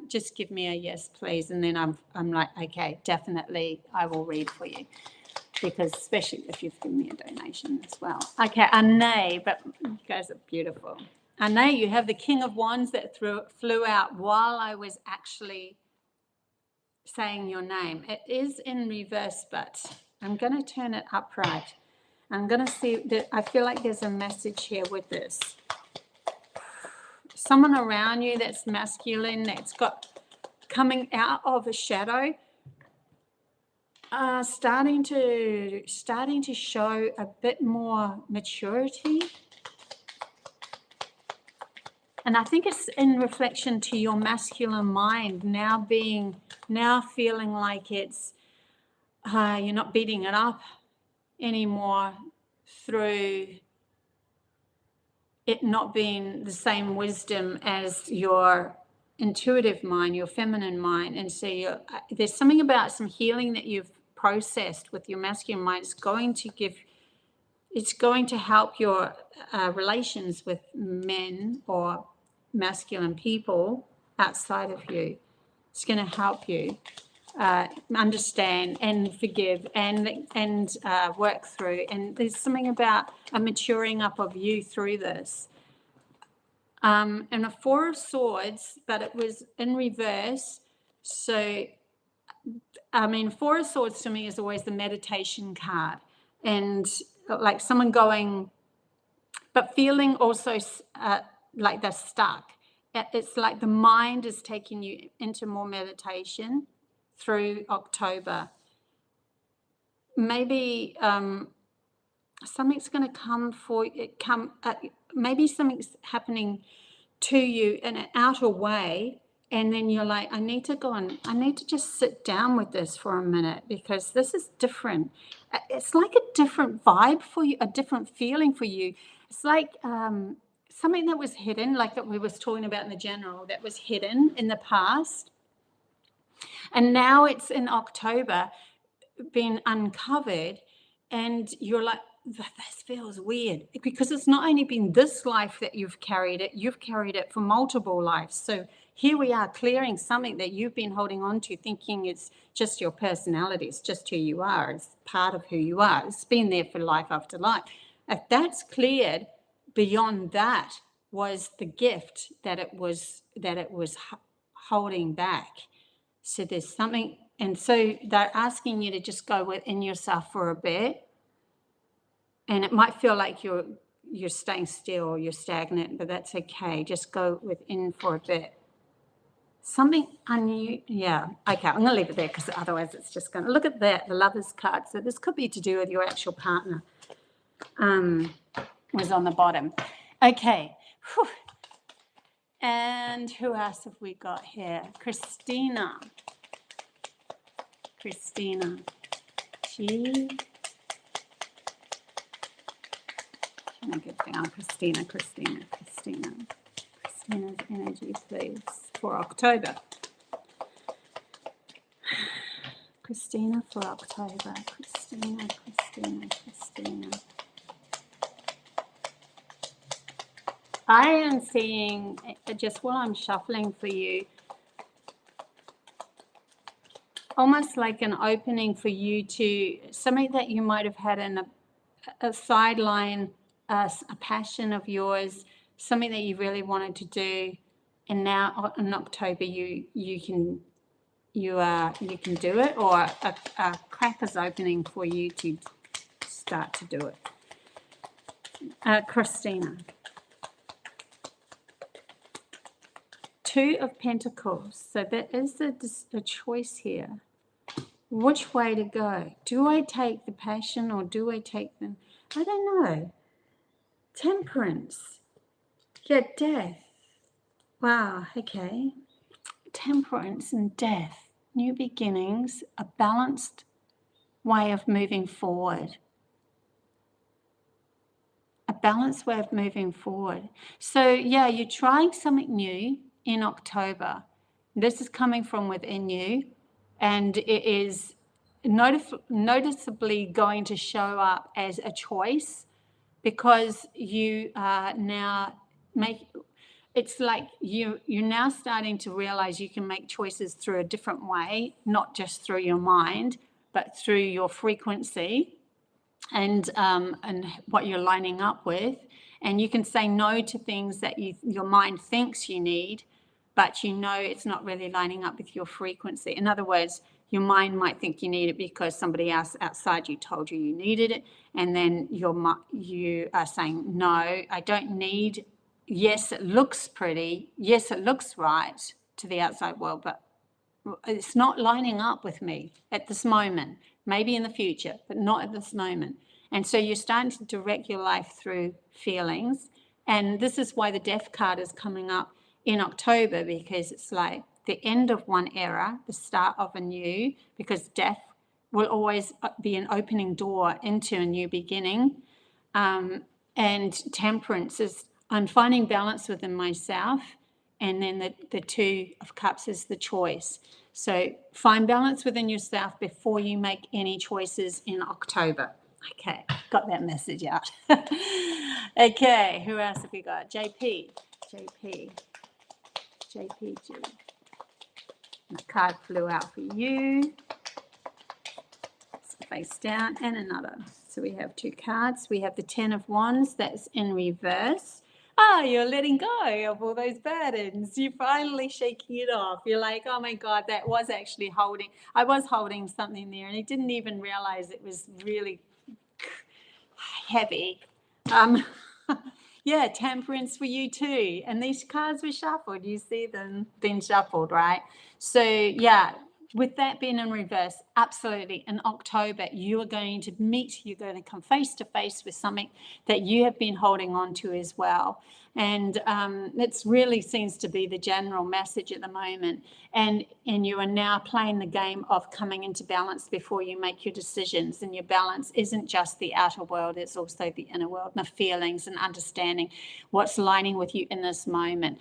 just give me a yes, please. And then I'm like, okay, definitely I will read for you. Because especially if you've given me a donation as well. Okay, Ane, but you guys are beautiful. Ane, you have the King of Wands that flew out while I was actually saying your name. It is in reverse, but I'm going to turn it upright. I'm going to see that I feel like there's a message here with this. Someone around you that's masculine, that's got coming out of a shadow, starting to show a bit more maturity. And I think it's in reflection to your masculine mind now feeling like it's you're not beating it up anymore through it not being the same wisdom as your intuitive mind, your feminine mind. And so there's something about some healing that you've processed with your masculine mind. It's going to help your relations with men or masculine people outside of you. It's going to help you understand and forgive and work through. And there's something about a maturing up of you through this. And a Four of Swords, but it was in reverse. So, I mean, Four of Swords to me is always the meditation card. And like someone going, but feeling also like they're stuck. It's like the mind is taking you into more meditation through October. Maybe something's going to come for it. Maybe something's happening to you in an outer way, and then you're like, I need to just sit down with this for a minute, because this is different. It's like a different vibe for you, a different feeling for you. It's like something that was hidden, like that we was talking about in the general, that was hidden in the past. And now it's in October being uncovered, and you're like, this feels weird, because it's not only been this life that you've carried it for multiple lives. So here we are clearing something that you've been holding on to, thinking it's just your personality, it's just who you are, it's part of who you are, it's been there for life after life. If that's cleared, beyond that was the gift that it was holding back. So there's something, and so they're asking you to just go within yourself for a bit. And it might feel like you're staying still or you're stagnant, but that's okay. Just go within for a bit. Something unusual. Yeah. Okay, I'm going to leave it there, because otherwise it's just going to look at that, the Lovers card. So this could be to do with your actual partner. Was on the bottom. Okay. Whew. And who else have we got here? Christina. She. Can I get down? Christina's energy, please, for October. Christina for October. Christina. I am seeing, just while I'm shuffling for you, almost like an opening for you to, something that you might have had in a sideline, a passion of yours, something that you really wanted to do, and now in October you can do it, or a crack is opening for you to start to do it. Christina. 2 of Pentacles. So there is a choice here. Which way to go? Do I take the passion or do I take the... I don't know. Temperance. Yeah, death. Wow, okay. Temperance and death. New beginnings. A balanced way of moving forward. A balanced way of moving forward. So, yeah, you're trying something new in October. This is coming from within you, and it is noticeably going to show up as a choice, because you are now it's like you're now starting to realize you can make choices through a different way, not just through your mind, but through your frequency and what you're lining up with. And you can say no to things that your mind thinks you need, but you know it's not really lining up with your frequency. In other words, your mind might think you need it because somebody else outside you told you needed it, and then you are saying, no, I don't need. Yes, it looks pretty. Yes, it looks right to the outside world, but it's not lining up with me at this moment. Maybe in the future, but not at this moment. And so you're starting to direct your life through feelings. And this is why the Death card is coming up in October, because it's like the end of one era, the start of a new, because death will always be an opening door into a new beginning. And temperance is, I'm finding balance within myself. And then the 2 of Cups is the choice. So find balance within yourself before you make any choices in October. Okay, got that message out. Okay, who else have we got? JP. The card flew out for you. It's face down, and another. So we have 2 cards. We have the 10 of Wands that's in reverse. Oh, you're letting go of all those burdens. You're finally shaking it off. You're like, oh my God, that was actually I was holding something there, and I didn't even realize it was really heavy. Yeah, temperance for you too. And these cards were shuffled. You see them being shuffled, right? So yeah, with that being in reverse, absolutely, in October, you're going to come face to face with something that you have been holding on to as well. And it really seems to be the general message at the moment. And you are now playing the game of coming into balance before you make your decisions. And your balance isn't just the outer world, it's also the inner world, and the feelings and understanding what's lining with you in this moment.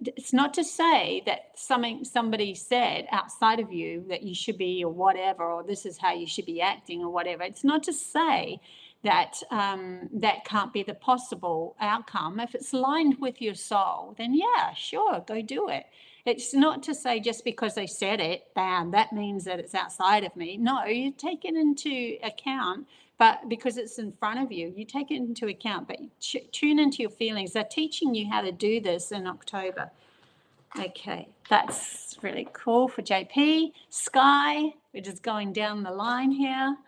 It's not to say that somebody said outside of you that you should be or whatever, or this is how you should be acting or whatever. It's not to say that that can't be the possible outcome. If it's aligned with your soul, then yeah, sure, go do it. It's not to say just because they said it, bam, that means that it's outside of me. No, you take it into account, but because it's in front of you, you take it into account, but you tune into your feelings. They're teaching you how to do this in October. Okay, that's really cool for JP. Sky, we're just going down the line here.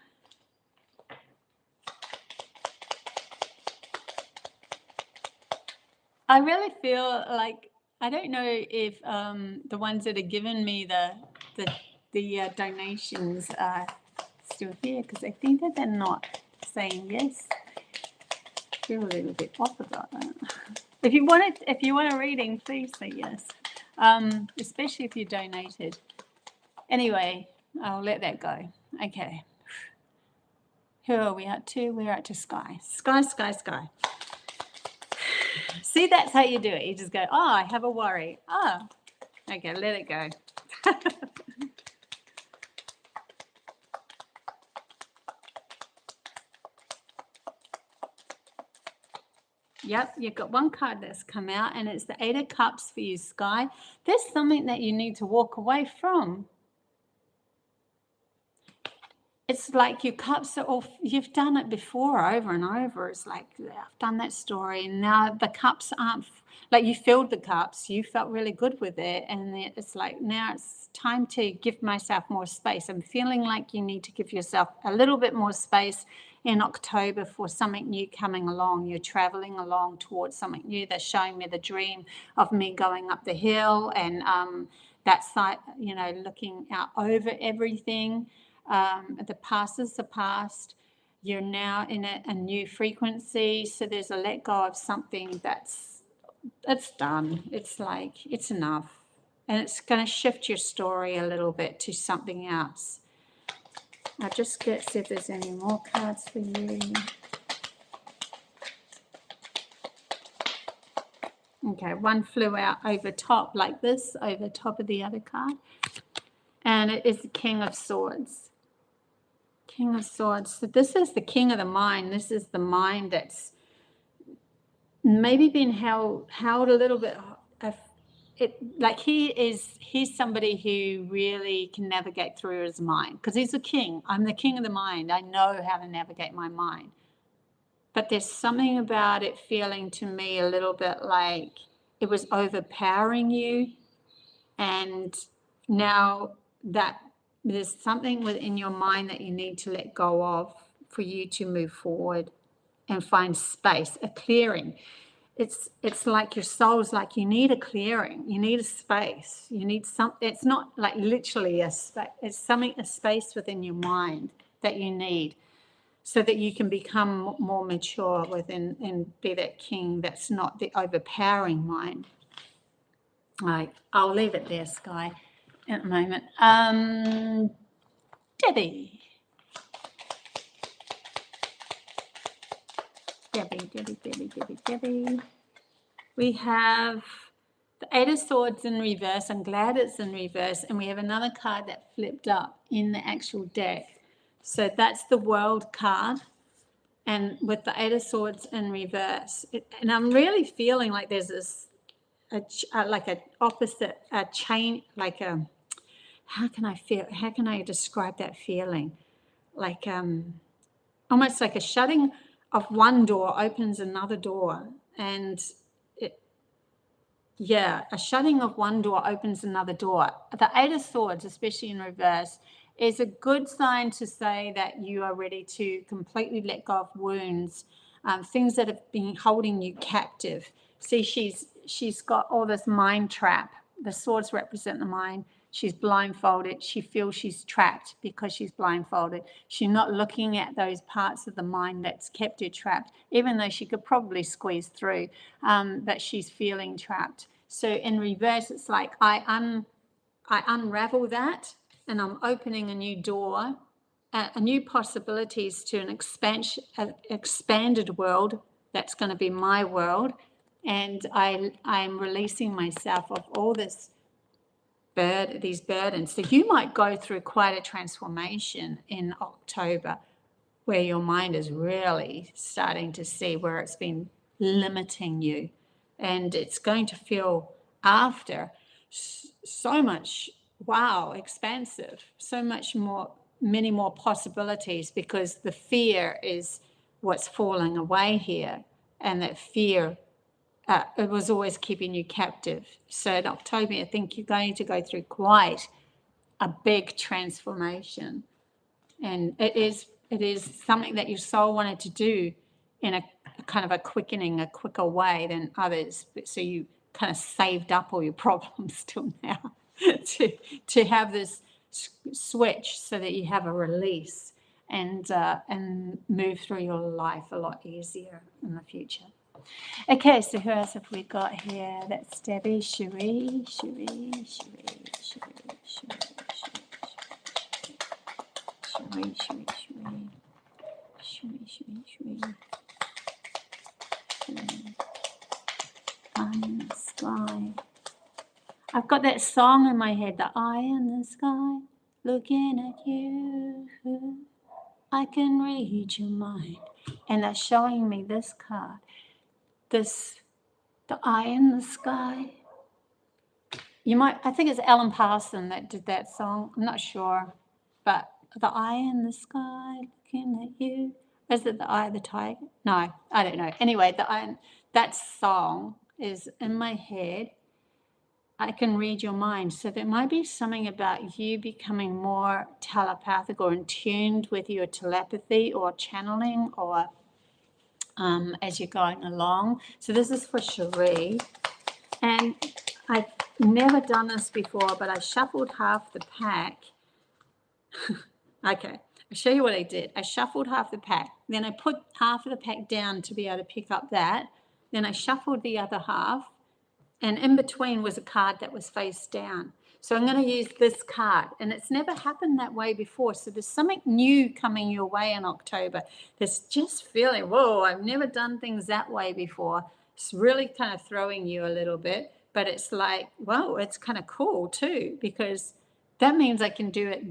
I really feel like, I don't know if the ones that are giving me the donations are still here, because I think that they're not saying yes. I feel a little bit off about that. If you want a reading, please say yes. Especially if you donated. Anyway, I'll let that go. Okay. Who are we at to? We're at to Sky. Sky. See, that's how you do it. You just go, oh, I have a worry. Oh, okay, let it go. Yep, you've got one card that's come out, and it's the 8 of Cups for you, Sky. There's something that you need to walk away from. it's like your cups are all, you've done it before over and over. It's like, I've done that story, and now the cups aren't, like, you filled the cups, you felt really good with it, and it's like, now it's time to give myself more space. I'm feeling like you need to give yourself a little bit more space in October for something new coming along. You're traveling along towards something new. They're showing me the dream of me going up the hill, and that's like, you know, looking out over everything. The past is the past. You're now in a new frequency, so there's a let go of something that's done. It's like, it's enough, and it's going to shift your story a little bit to something else. I'll just see if there's any more cards for you. Okay, one flew out over top like this, over top of the other card, and it is the King of Swords. King of Swords. So this is the king of the mind. This is the mind that's maybe been held a little bit. Like he's somebody who really can navigate through his mind, because he's a king. I'm the king of the mind. I know how to navigate my mind. But there's something about it feeling to me a little bit like it was overpowering you, and now that there's something within your mind that you need to let go of for you to move forward and find space, a clearing. It's like your soul's like, you need a clearing, you need a space, you need something. It's not like literally a space, it's something, a space within your mind that you need, so that you can become more mature within and be that king that's not the overpowering mind. Right, I'll leave it there, Sky, at the moment. Debbie. We have the Eight of Swords in reverse. I'm glad it's in reverse. And we have another card that flipped up in the actual deck. So that's the World card. And with the Eight of Swords in reverse. And I'm really feeling like there's this, like an opposite, a chain, like a, how can I describe that feeling? Like almost like a shutting of one door opens another door, and a shutting of one door opens another door. The Eight of Swords, especially in reverse, is a good sign to say that you are ready to completely let go of wounds, things that have been holding you captive. See, she's got all this mind trap. The swords represent the mind. She's blindfolded. She feels she's trapped because she's blindfolded. She's not looking at those parts of the mind that's kept her trapped, even though she could probably squeeze through, but she's feeling trapped. So in reverse, it's like I unravel that, and I'm opening a new door, new possibilities to an expanded world that's going to be my world. And I'm releasing myself of all these burdens. So you might go through quite a transformation in October, where your mind is really starting to see where it's been limiting you. And it's going to feel after so much, wow, expansive, so much more, many more possibilities, because the fear is what's falling away here. And that fear, it was always keeping you captive. So in October, I think you're going to go through quite a big transformation. And it is something that your soul wanted to do in a kind of a quicker way than others. So you kind of saved up all your problems till now to have this switch, so that you have a release and move through your life a lot easier in the future. Okay, so who else have we got here? That's Debbie, Cherie. Eye in the sky. I've got that song in my head, the eye in the sky, looking at you. I can read your mind. And they're showing me this card. The eye in the sky. I think it's Alan Parson that did that song. I'm not sure, but the eye in the sky looking at you. Is it the eye of the tiger? No, I don't know. Anyway, that song is in my head. I can read your mind. So there might be something about you becoming more telepathic or in tuned with your telepathy or channeling or as you're going along. So this is for Cherie. And I've never done this before, but I shuffled half the pack. Okay, I'll show you what I did. I shuffled half the pack. Then I put half of the pack down to be able to pick up that. Then I shuffled the other half. And in between was a card that was face down. So I'm going to use this card. And it's never happened that way before. So there's something new coming your way in October. There's just feeling, whoa, I've never done things that way before. It's really kind of throwing you a little bit. But it's like, whoa, it's kind of cool too. Because that means I can do it.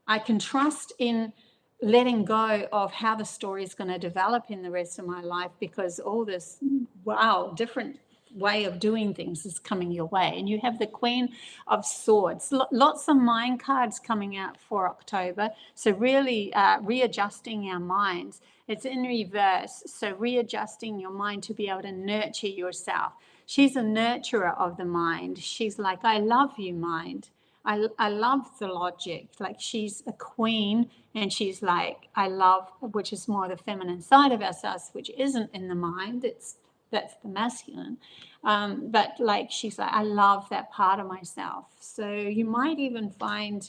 I can trust in letting go of how the story is going to develop in the rest of my life. Because all this, wow, different way of doing things is coming your way. And you have the Queen of Swords, lots of mind cards coming out for October. So really readjusting our minds. It's in reverse. So readjusting your mind to be able to nurture yourself. She's a nurturer of the mind. She's like, I love you, mind. I love the logic. Like, she's a queen, and she's like, I love, which is more the feminine side of ourselves, which isn't in the mind. That's the masculine. But like, she's like, I love that part of myself. So you might even find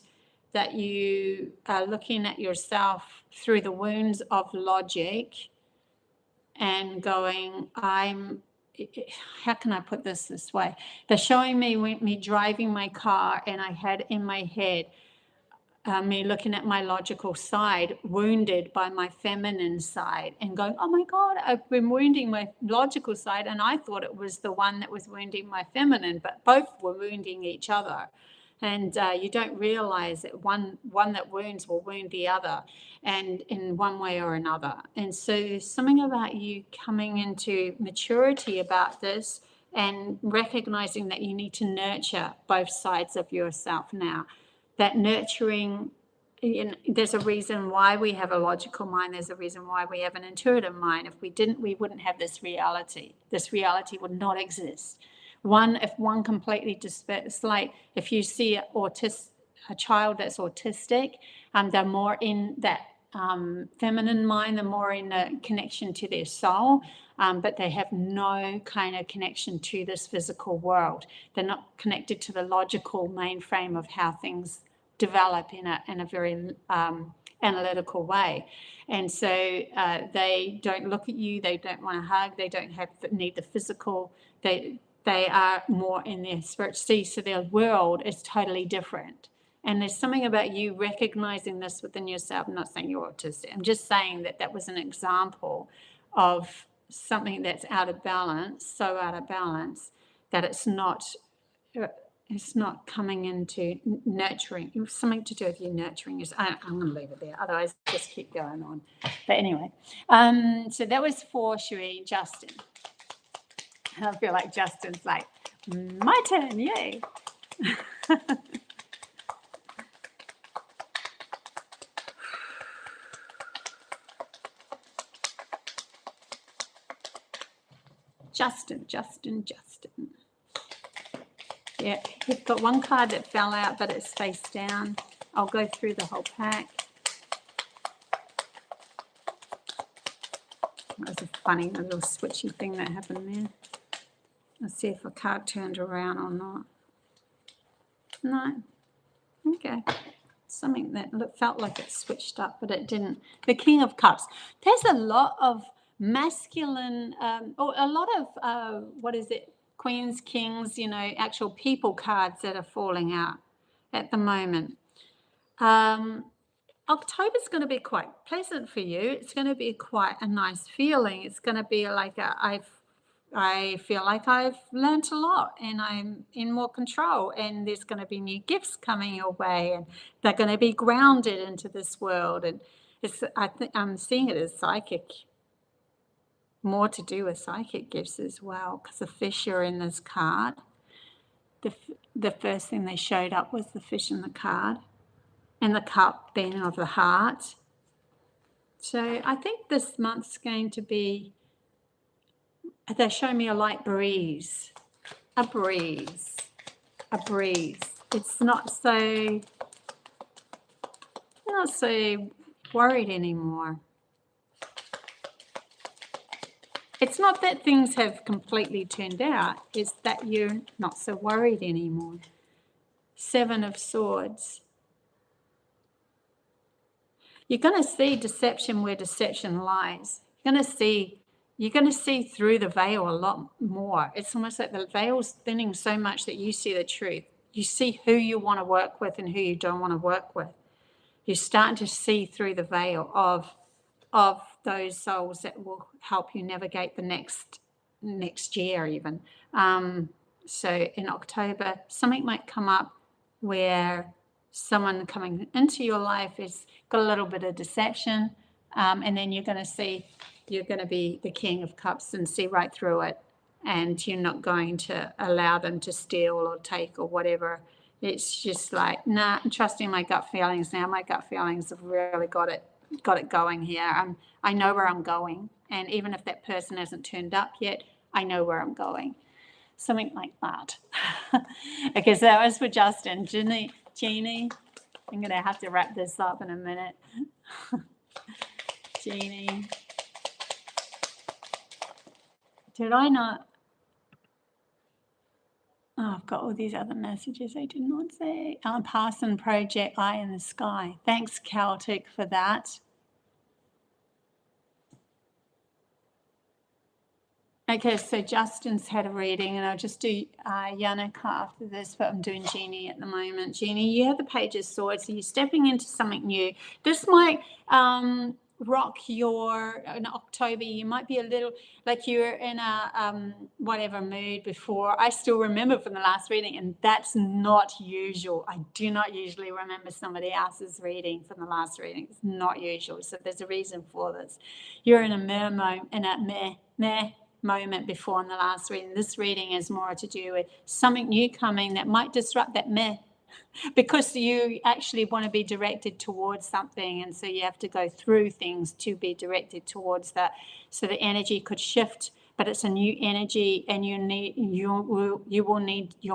that you are looking at yourself through the wounds of logic and going, how can I put this way? They're showing me driving my car, and I had in my head me looking at my logical side, wounded by my feminine side, and going, oh my God, I've been wounding my logical side, and I thought it was the one that was wounding my feminine, but both were wounding each other. And you don't realize that one that wounds will wound the other, and in one way or another. And so there's something about you coming into maturity about this and recognizing that you need to nurture both sides of yourself now. That nurturing, there's a reason why we have a logical mind. There's a reason why we have an intuitive mind. If we didn't, we wouldn't have this reality. This reality would not exist. If one completely it's like if you see a child that's autistic, they're more in that feminine mind, they're more in a connection to their soul, but they have no kind of connection to this physical world. They're not connected to the logical mainframe of how things develop in a very analytical way. And so they don't look at you, they don't want to hug, they don't need the physical, they are more in their spirit. So their world is totally different. And there's something about you recognizing this within yourself. I'm not saying you're autistic. I'm just saying that was an example of something that's out of balance, so out of balance that it's not coming into nurturing. It was something to do with you nurturing. I'm going to leave it there. Otherwise, just keep going on. But anyway, so that was for Cherie. Justin. I feel like Justin's like, my turn, yay. Justin. Yeah, we've got one card that fell out, but it's face down. I'll go through the whole pack. That was a funny little switchy thing that happened there. Let's see if a card turned around or not. No. Okay. Something that felt like it switched up, but it didn't. The King of Cups. There's a lot of masculine, or a lot of, what is it? Queens, kings, actual people cards that are falling out at the moment. October's going to be quite pleasant for you. It's going to be quite a nice feeling. It's going to be like I feel like I've learned a lot and I'm in more control, and there's going to be new gifts coming your way, and they're going to be grounded into this world. And I think I'm seeing it as psychic, more to do with psychic gifts as well, because the fish are in this card. The first thing they showed up was the fish in the card. and the cup being of the heart. So I think this month's going to be, they show me a light breeze, a breeze, a breeze. It's not so worried anymore. It's not that things have completely turned out, it's that you're not so worried anymore. 7 of Swords. You're going to see deception where deception lies. You're going to see through the veil a lot more. It's almost like the veil's thinning so much that you see the truth. You see who you want to work with and who you don't want to work with. You're starting to see through the veil of those souls that will help you navigate the next year even. So in October, something might come up where someone coming into your life has got a little bit of deception, and then you're going to be the King of Cups and see right through it, and you're not going to allow them to steal or take or whatever. It's just like, nah, I'm trusting my gut feelings now. My gut feelings have really got it going here. I know where I'm going, and even if that person hasn't turned up yet, I know where I'm going. Something like that. Okay, so that was for Justin. Jeannie, I'm going to have to wrap this up in a minute. Jeannie. Did I not? Oh, I've got all these other messages I did not say. Parson Project, Eye in the Sky. Thanks, Celtic, for that. Okay, so Justin's had a reading, and I'll just do Yannicka after this, but I'm doing Jeannie at the moment. Jeannie, you have the Page of Swords, so you're stepping into something new. This might rock in October. You might be a little, like you're in a whatever mood before. I still remember from the last reading, and that's not usual. I do not usually remember somebody else's reading from the last reading. It's not usual, so there's a reason for this. You're in a meh moment before in the last reading. This reading is more to do with something new coming that might disrupt that meh, because you actually want to be directed towards something, and so you have to go through things to be directed towards that. So the energy could shift, but it's a new energy, and your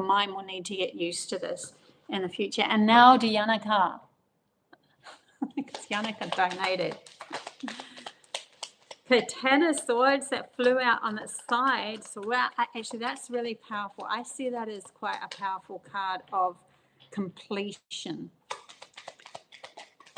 mind will need to get used to this in the future. And now to Yannicka, because Yannicka donated. The 10 of Swords that flew out on its side. So actually, that's really powerful. I see that as quite a powerful card of completion.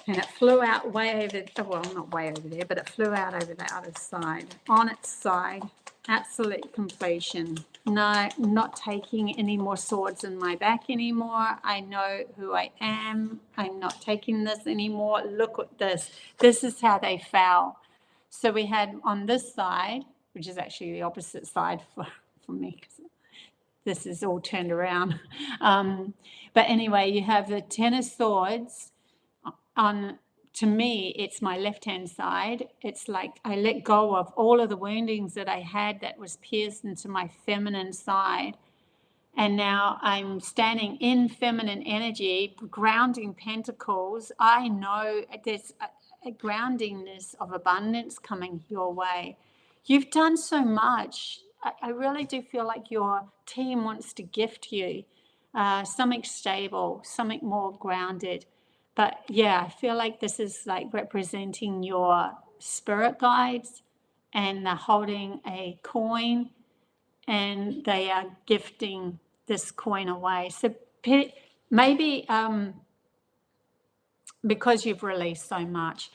And it flew out way over, well, not way over there, but it flew out over the other side. On its side, absolute completion. No, not taking any more swords in my back anymore. I know who I am. I'm not taking this anymore. Look at this. This is how they fell. So we had on this side, which is actually the opposite side for me, because this is all turned around. But anyway, you have the 10 of Swords. To me, it's my left-hand side. It's like I let go of all of the woundings that I had that was pierced into my feminine side. And now I'm standing in feminine energy, grounding pentacles. I know there's a groundingness of abundance coming your way. You've done so much. I really do feel like your team wants to gift you something stable, something more grounded. But yeah, I feel like this is like representing your spirit guides, and they're holding a coin, and they are gifting this coin away. So maybe because you've released so much,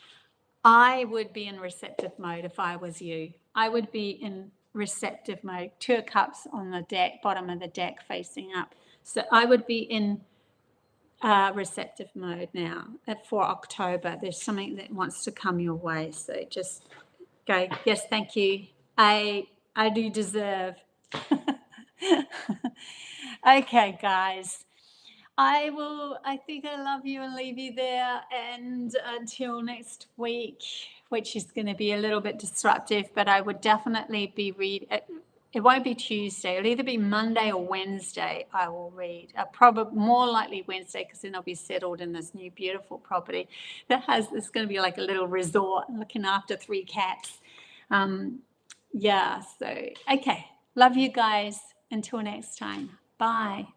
I would be in receptive mode if I was you. I would be in receptive mode. 2 of Cups on the deck, bottom of the deck facing up. So I would be in receptive mode now for October. There's something that wants to come your way. So just go, yes, thank you. I do deserve. Okay, guys. I think I love you and leave you there, and until next week, which is going to be a little bit disruptive, but I would definitely be it won't be Tuesday. It'll either be Monday or Wednesday I will read. Probably more likely Wednesday, because then I'll be settled in this new beautiful property that has, it's going to be like a little resort looking after 3 cats. Yeah, so, okay. Love you guys. Until next time. Bye.